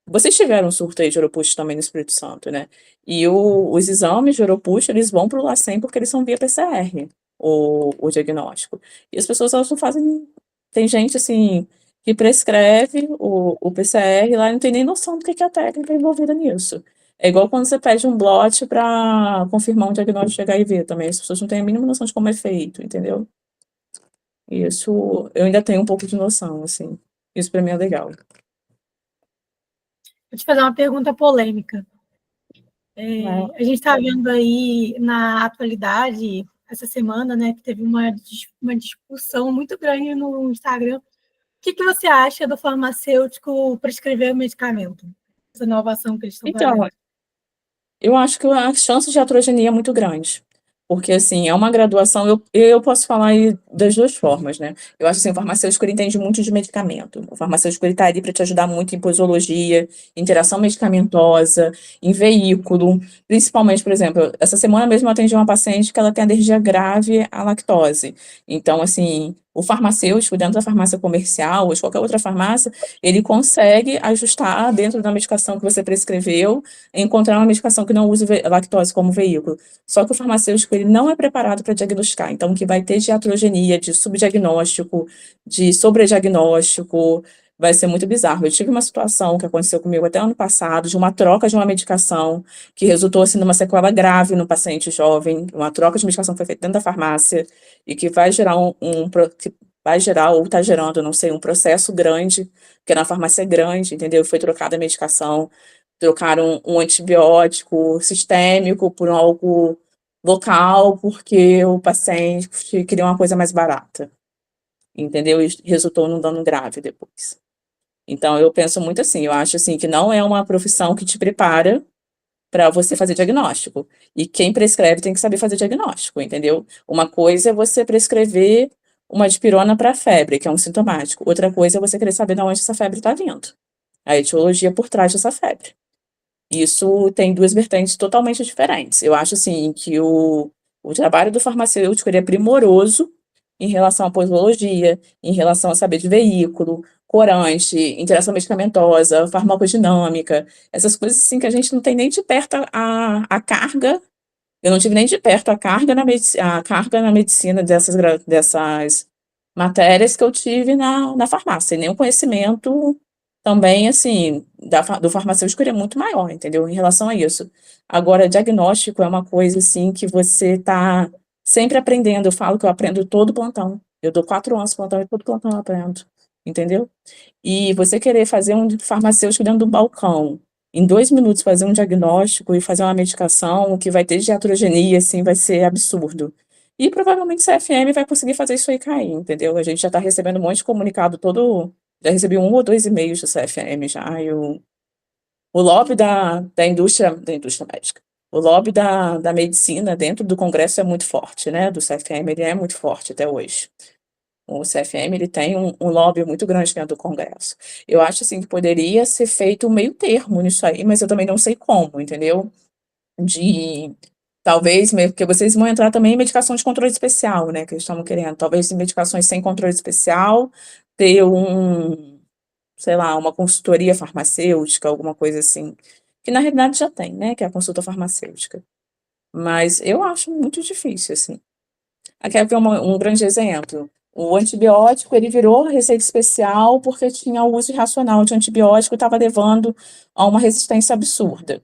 Vocês tiveram um surto aí de Oropouche também no Espírito Santo, né? E os exames de Oropouche, eles vão para o LACEN porque eles são via PCR, o diagnóstico. E as pessoas, elas não fazem tem gente, assim, que prescreve o PCR lá e não tem nem noção do que é a técnica envolvida nisso. É igual quando você pede um blote para confirmar um diagnóstico de HIV também. As pessoas não têm a mínima noção de como é feito, entendeu? Isso eu ainda tenho um pouco de noção, assim. Isso para mim é legal. Vou te fazer uma pergunta polêmica. A gente está vendo aí na atualidade, essa semana, né, que teve uma discussão muito grande no Instagram. O que você acha do farmacêutico prescrever o medicamento? Essa inovação que eles estão Então, fazendo. eu acho que a chance de atrogenia é muito grande. Porque, assim, é uma graduação, eu posso falar aí das duas formas, né? Eu acho assim, o farmacêutico ele entende muito de medicamento. O farmacêutico ele está ali para te ajudar muito em posologia, interação medicamentosa, em veículo. Principalmente, por exemplo, essa semana mesmo eu atendi uma paciente que ela tem alergia grave à lactose. Então, assim, o farmacêutico, dentro da farmácia comercial ou de qualquer outra farmácia, ele consegue ajustar dentro da medicação que você prescreveu, encontrar uma medicação que não use lactose como veículo. Só que o farmacêutico ele não é preparado para diagnosticar. Então, o que vai ter de iatrogenia, de subdiagnóstico, de sobrediagnóstico, vai ser muito bizarro. Eu tive uma situação que aconteceu comigo até ano passado, de uma troca de uma medicação, que resultou assim, numa sequela grave no paciente jovem. Uma troca de medicação foi feita dentro da farmácia e que vai gerar que vai gerar, ou está gerando, não sei, um processo grande, porque na farmácia é grande, entendeu? Foi trocada a medicação. Trocaram um antibiótico sistêmico por algo local, porque o paciente queria uma coisa mais barata, entendeu? E resultou num dano grave depois. Então, eu penso muito assim, eu acho assim que não é uma profissão que te prepara para você fazer diagnóstico. E quem prescreve tem que saber fazer diagnóstico, entendeu? Uma coisa é você prescrever uma dipirona para febre, que é um sintomático. Outra coisa é você querer saber de onde essa febre está vindo. A etiologia por trás dessa febre. Isso tem duas vertentes totalmente diferentes. Eu acho, assim, que o trabalho do farmacêutico ele é primoroso em relação à posologia, em relação a saber de veículo, corante, interação medicamentosa, farmacodinâmica, essas coisas, assim, que a gente não tem nem de perto a carga. Eu não tive nem de perto a carga na medicina dessas matérias que eu tive na farmácia, e nem o conhecimento também, assim, do farmacêutico ele é muito maior, entendeu? Em relação a isso. Agora, diagnóstico é uma coisa, assim, que você está sempre aprendendo. Eu falo que eu aprendo todo plantão. Eu dou 4 anos de plantão e todo plantão eu aprendo, entendeu? E você querer fazer um farmacêutico dentro do balcão, em 2 minutos fazer um diagnóstico e fazer uma medicação, o que vai ter de iatrogenia, assim, vai ser absurdo. E provavelmente o CFM vai conseguir fazer isso aí cair, entendeu? A gente já está recebendo um monte de comunicado todo. Já recebi 1 ou 2 e-mails do CFM já. E o lobby da indústria médica. O lobby da medicina dentro do Congresso é muito forte, né? Do CFM, ele é muito forte até hoje. O CFM ele tem um lobby muito grande dentro do Congresso. Eu acho assim que poderia ser feito um meio termo nisso aí, mas eu também não sei como, entendeu? De talvez, porque vocês vão entrar também em medicação de controle especial, né? Que eles estavam querendo. Talvez em medicações sem controle especial, ter sei lá, uma consultoria farmacêutica, alguma coisa assim. Que na realidade já tem, né? Que é a consulta farmacêutica. Mas eu acho muito difícil, assim. Aqui é um grande exemplo. O antibiótico, ele virou receita especial porque tinha o uso irracional de antibiótico e estava levando a uma resistência absurda.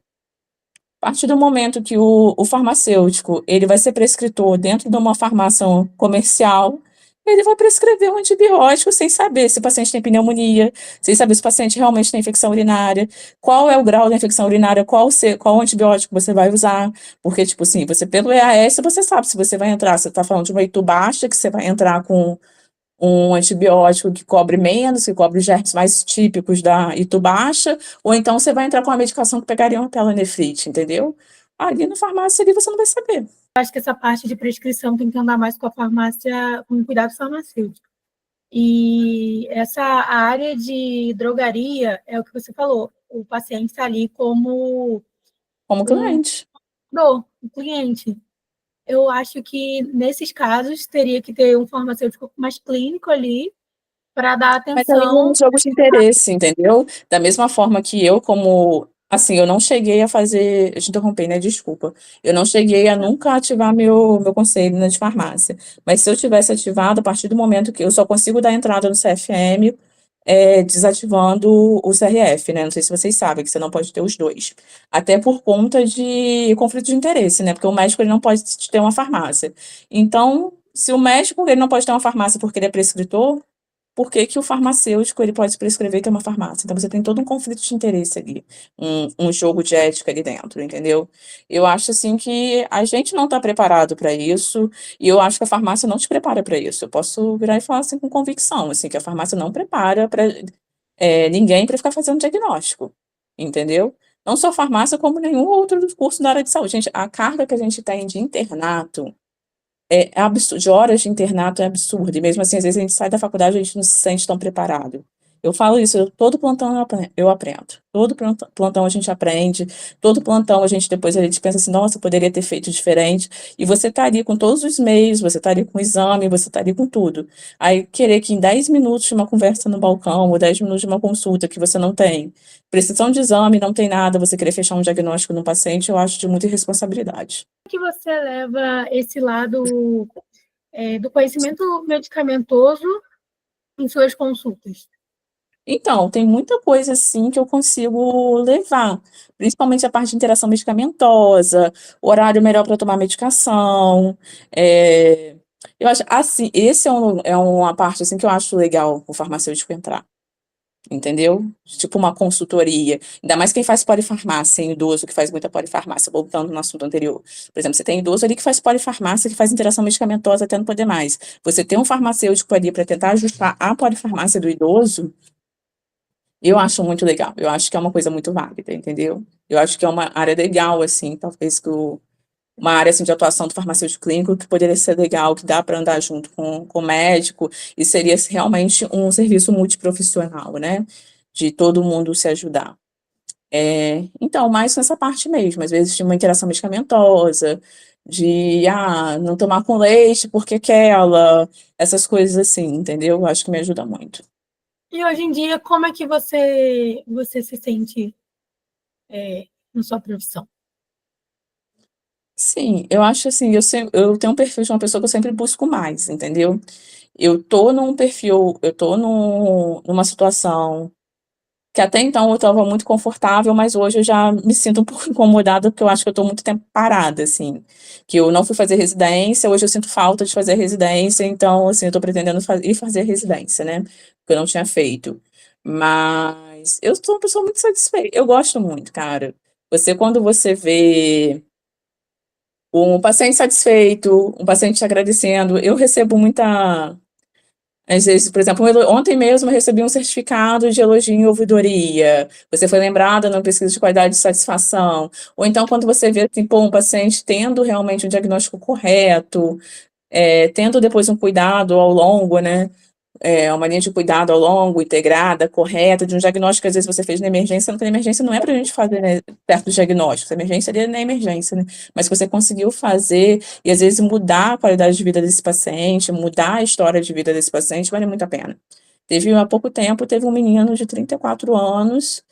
A partir do momento que o farmacêutico, ele vai ser prescritor dentro de uma farmácia comercial, ele vai prescrever um antibiótico sem saber se o paciente tem pneumonia, sem saber se o paciente realmente tem infecção urinária, qual é o grau da infecção urinária, qual antibiótico você vai usar, porque, tipo assim, você pelo EAS, você sabe se você vai entrar, você está falando de uma ITU baixa, que você vai entrar com um antibiótico que cobre menos, que cobre os germes mais típicos da ITU baixa, ou então você vai entrar com uma medicação que pegaria uma pielonefrite, entendeu? Ali na farmácia ali você não vai saber. Acho que essa parte de prescrição tem que andar mais com a farmácia, com o cuidado farmacêutico. E essa área de drogaria é o que você falou, o paciente está ali como cliente. O cliente. Eu acho que, nesses casos, teria que ter um farmacêutico mais clínico ali para dar Mas aí é atenção. um jogo de interesse, entendeu? Da mesma forma que eu, como Assim, eu não cheguei a fazer, eu te interrompi, né? Desculpa. Eu não cheguei a nunca ativar meu conselho, né, de farmácia. Mas se eu tivesse ativado, a partir do momento que eu só consigo dar entrada no CFM, desativando o CRF, né? Não sei se vocês sabem que você não pode ter os dois. Até por conta de conflito de interesse, né? Porque o médico ele não pode ter uma farmácia. Então, se o médico ele não pode ter uma farmácia porque ele é prescritor, por que que o farmacêutico ele pode prescrever ter uma farmácia? Então você tem todo um conflito de interesse ali, um jogo de ética ali dentro, entendeu? Eu acho assim que a gente não está preparado para isso, e eu acho que a farmácia não te prepara para isso. Eu posso virar e falar assim com convicção, assim, que a farmácia não prepara para ninguém para ficar fazendo diagnóstico, entendeu? Não só farmácia, como nenhum outro curso da área de saúde. Gente, a carga que a gente tem de internato é absurdo, de horas de internato é absurdo, e mesmo assim, às vezes a gente sai da faculdade, a gente não se sente tão preparado. Eu falo isso, todo plantão eu aprendo, todo plantão a gente aprende, todo plantão a gente depois a gente pensa assim, nossa, poderia ter feito diferente, e você tá ali com todos os meios, você tá ali com o exame, você tá ali com tudo. Aí querer que em 10 minutos de uma conversa no balcão, ou 10 minutos de uma consulta que você não tem, prescrição de exame, não tem nada, você querer fechar um diagnóstico no paciente, eu acho de muita irresponsabilidade. Que você leva esse lado do conhecimento medicamentoso em suas consultas? Então, tem muita coisa assim que eu consigo levar, principalmente a parte de interação medicamentosa, horário melhor para tomar medicação. Eu acho assim, esse é uma parte assim que eu acho legal o farmacêutico entrar. Entendeu? Tipo uma consultoria. Ainda mais quem faz polifarmácia, em idoso que faz muita polifarmácia, voltando no assunto anterior. Por exemplo, você tem idoso ali que faz polifarmácia, que faz interação medicamentosa até não poder mais. Você tem um farmacêutico ali para tentar ajustar a polifarmácia do idoso, eu acho muito legal. Eu acho que é uma coisa muito válida, entendeu? Eu acho que é uma área legal, assim, talvez uma área assim, de atuação do farmacêutico clínico que poderia ser legal, que dá para andar junto com o médico, e seria realmente um serviço multiprofissional, né? De todo mundo se ajudar. Então, mais nessa parte mesmo, às vezes de uma interação medicamentosa, de não tomar com leite porque aquela, essas coisas assim, entendeu? Eu acho que me ajuda muito. E hoje em dia, como é que você se sente na sua profissão? Sim, eu acho assim, eu tenho um perfil de uma pessoa que eu sempre busco mais, entendeu? Eu tô num perfil, eu tô numa situação que até então eu estava muito confortável, mas hoje eu já me sinto um pouco incomodada, porque eu acho que eu estou muito tempo parada, assim, que eu não fui fazer residência, hoje eu sinto falta de fazer residência, então, assim, eu estou pretendendo ir fazer residência, né, porque eu não tinha feito. Mas eu sou uma pessoa muito satisfeita, eu gosto muito, cara. Quando você vê um paciente satisfeito, um paciente te agradecendo, eu recebo muita. Às vezes, por exemplo, ontem mesmo eu recebi um certificado de elogio em ouvidoria. Você foi lembrada na pesquisa de qualidade de satisfação. Ou então, quando você vê assim, pô, um paciente tendo realmente um diagnóstico correto, tendo depois um cuidado ao longo, né? Uma linha de cuidado ao longo, integrada, correta, de um diagnóstico que às vezes você fez na emergência, na emergência não é para a gente fazer, né, perto do diagnóstico, a emergência ali é na emergência, né? Mas que você conseguiu fazer e às vezes mudar a qualidade de vida desse paciente, mudar a história de vida desse paciente, vale muito a pena. Há pouco tempo, teve um menino de 34 anos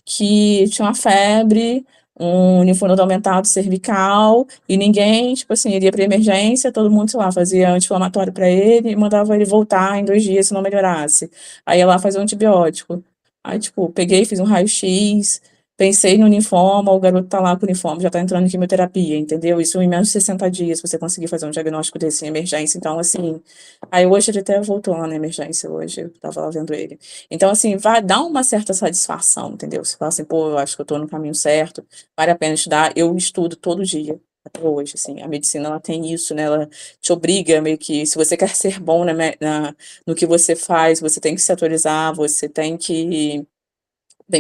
que tinha uma febre, um linfonodo aumentado cervical, e ninguém, tipo assim, iria para emergência, todo mundo, sei lá, fazia anti-inflamatório para ele e mandava ele voltar em 2 dias se não melhorasse. Aí ia lá fazer um antibiótico. Aí, tipo, peguei, fiz um raio-x, pensei no linfoma, o garoto tá lá com o linfoma, já tá entrando em quimioterapia, entendeu? Isso em menos de 60 dias, você conseguir fazer um diagnóstico desse em emergência. Então, assim, aí hoje ele até voltou lá na emergência, hoje eu tava lá vendo ele. Então, assim, vai dar uma certa satisfação, entendeu? Você fala assim, pô, eu acho que eu tô no caminho certo, vale a pena estudar. Eu estudo todo dia, até hoje, assim. A medicina, ela tem isso, né? Ela te obriga, meio que, se você quer ser bom no que você faz, você tem que se atualizar, você tem que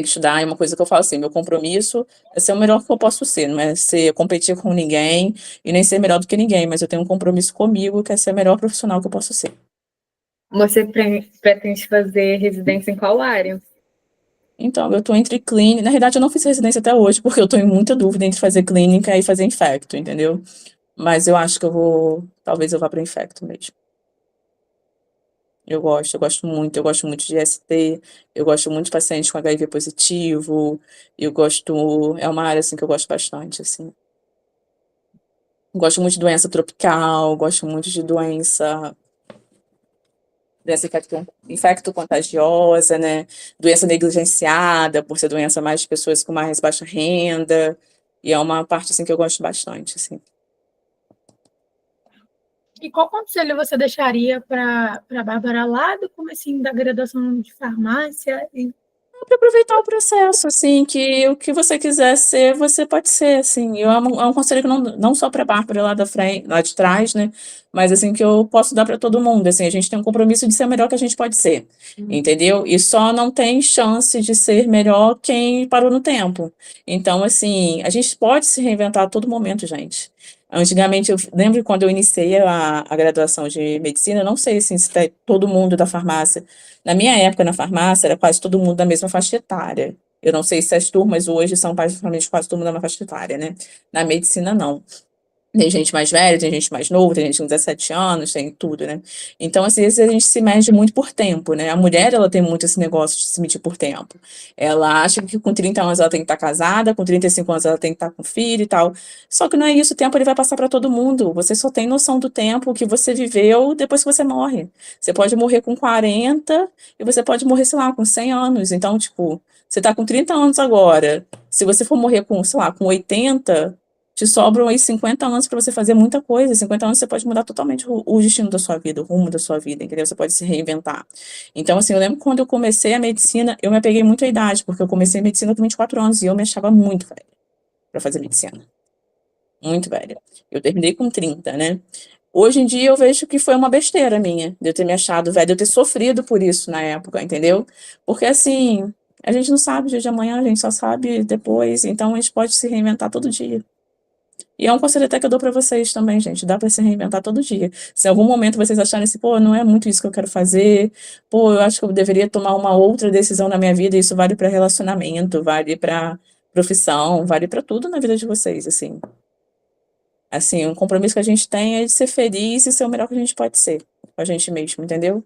estudar. É uma coisa que eu falo assim, meu compromisso é ser o melhor que eu posso ser, não é competir com ninguém e nem ser melhor do que ninguém, mas eu tenho um compromisso comigo, que é ser o melhor profissional que eu posso ser. Você pretende fazer residência em qual área? Então, eu tô entre clínica. Na verdade, eu não fiz residência até hoje, porque eu tô em muita dúvida entre fazer clínica e fazer infecto, entendeu? Mas eu acho que talvez eu vá para infecto mesmo. Eu gosto muito de ST, eu gosto muito de pacientes com HIV positivo, é uma área, assim, que eu gosto bastante, assim. Gosto muito de doença tropical, gosto muito de doença infecto-contagiosa, né? Doença negligenciada, por ser doença mais de pessoas com mais baixa renda, e é uma parte, assim, que eu gosto bastante, assim. E qual conselho você deixaria para a Bárbara lá do comecinho da graduação de farmácia? Para aproveitar o processo, assim, que o que você quiser ser, você pode ser, assim. É um conselho que não só para a Bárbara lá da frente, lá de trás, né? Mas assim que eu posso dar para todo mundo. Assim, a gente tem um compromisso de ser o melhor que a gente pode ser, entendeu? E só não tem chance de ser melhor quem parou no tempo. Então, assim, a gente pode se reinventar a todo momento, gente. Antigamente, eu lembro quando eu iniciei a graduação de medicina, eu não sei assim, se todo mundo da farmácia. Na minha época, na farmácia, era quase todo mundo da mesma faixa etária. Eu não sei se as turmas hoje são praticamente quase todo mundo da mesma faixa etária, né? Na medicina, não. Tem gente mais velha, tem gente mais nova, tem gente com 17 anos, tem tudo, né? Então, às vezes, a gente se mede muito por tempo, né? A mulher, ela tem muito esse negócio de se medir por tempo. Ela acha que com 30 anos ela tem que estar casada, com 35 anos ela tem que estar com filho e tal. Só que não é isso, o tempo ele vai passar para todo mundo. Você só tem noção do tempo que você viveu depois que você morre. Você pode morrer com 40 e você pode morrer, sei lá, com 100 anos. Então, tipo, você tá com 30 anos agora. Se você for morrer com, sei lá, com 80, te sobram aí 50 anos para você fazer muita coisa. 50 anos você pode mudar totalmente o destino da sua vida, o rumo da sua vida, entendeu? Você pode se reinventar. Então, assim, eu lembro que quando eu comecei a medicina, eu me apeguei muito à idade, porque eu comecei a medicina com 24 anos e eu me achava muito velha para fazer medicina. Muito velha. Eu terminei com 30, né? Hoje em dia eu vejo que foi uma besteira minha, de eu ter me achado velha, de eu ter sofrido por isso na época, entendeu? Porque, assim, a gente não sabe o dia de amanhã, a gente só sabe depois, então a gente pode se reinventar todo dia. E é um conselho até que eu dou para vocês também, gente. Dá para se reinventar todo dia. Se em algum momento vocês acharem assim, pô, não é muito isso que eu quero fazer, pô, eu acho que eu deveria tomar uma outra decisão na minha vida, isso vale para relacionamento, vale para profissão, vale para tudo na vida de vocês, assim. Assim, um compromisso que a gente tem é de ser feliz e ser o melhor que a gente pode ser, com a gente mesmo, entendeu?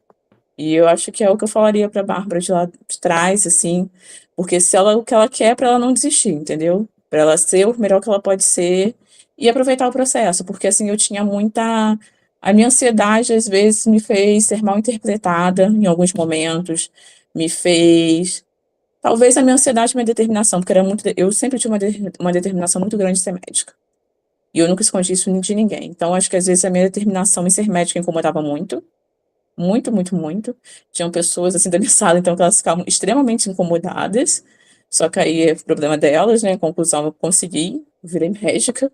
E eu acho que é o que eu falaria para Bárbara de lá de trás, assim, porque se ela o que ela quer, para ela não desistir, entendeu? Para ela ser o melhor que ela pode ser e aproveitar o processo, porque assim eu tinha muita. A minha ansiedade às vezes me fez ser mal interpretada em alguns momentos, me fez. Talvez a minha ansiedade e minha determinação, porque eu sempre tive uma determinação muito grande de ser médica. E eu nunca escondi isso de ninguém. Então, acho que às vezes a minha determinação em ser médica incomodava muito. Muito, muito, muito. Tinham pessoas, assim, da minha sala, então, que elas ficavam extremamente incomodadas. Só que aí é problema delas, né? Conclusão, eu consegui, virei médica.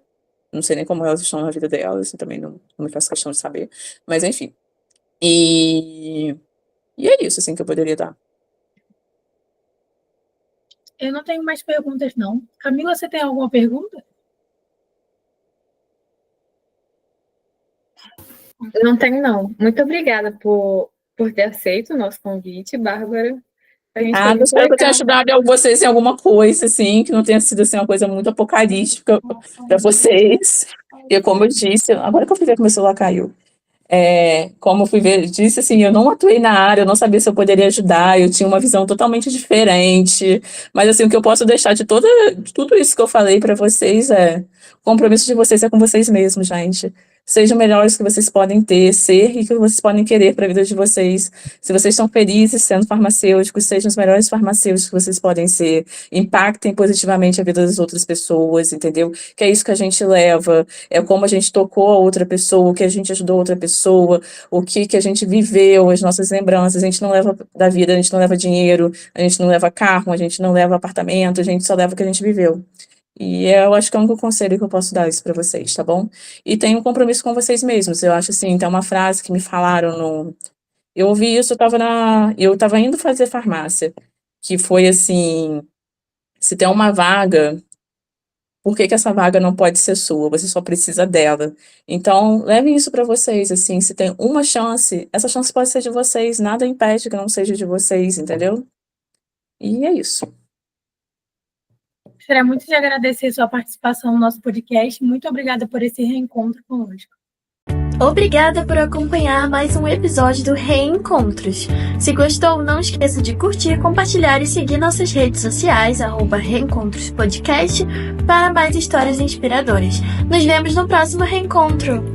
Não sei nem como elas estão na vida delas, eu também não me faço questão de saber. Mas, enfim. E, e é isso, assim, que eu poderia dar. Eu não tenho mais perguntas, não. Camila, você tem alguma pergunta? Não tenho, não. Muito obrigada por ter aceito o nosso convite, Bárbara. A gente foi Eu muito espero que eu tenha legal. ajudado vocês em alguma coisa, assim, que não tenha sido, assim, uma coisa muito apocalíptica para vocês. E como eu disse, agora que eu fui ver que meu celular caiu. Como eu fui ver, disse assim, eu não atuei na área, eu não sabia se eu poderia ajudar, eu tinha uma visão totalmente diferente. Mas assim, o que eu posso deixar de tudo isso que eu falei para vocês o compromisso de vocês é com vocês mesmos, gente. Sejam melhores que vocês podem ser e que vocês podem querer para a vida de vocês. Se vocês estão felizes sendo farmacêuticos, sejam os melhores farmacêuticos que vocês podem ser. Impactem positivamente a vida das outras pessoas, entendeu? Que é isso que a gente leva, é como a gente tocou a outra pessoa, o que a gente ajudou a outra pessoa, o que a gente viveu, as nossas lembranças. A gente não leva da vida, a gente não leva dinheiro, a gente não leva carro, a gente não leva apartamento, a gente só leva o que a gente viveu. E eu acho que é o único conselho que eu posso dar isso para vocês, tá bom? E tenho um compromisso com vocês mesmos. Eu acho assim, tem uma frase que me falaram no. Eu ouvi isso, eu tava indo fazer farmácia, que foi assim: se tem uma vaga, por que que essa vaga não pode ser sua? Você só precisa dela. Então, levem isso para vocês, assim, se tem uma chance, essa chance pode ser de vocês, nada impede que não seja de vocês, entendeu? E é isso. Gostaria muito de agradecer sua participação no nosso podcast. Muito obrigada por esse reencontro conosco. Obrigada por acompanhar mais um episódio do Reencontros. Se gostou, não esqueça de curtir, compartilhar e seguir nossas redes sociais, @Reencontros Podcast, para mais histórias inspiradoras. Nos vemos no próximo reencontro!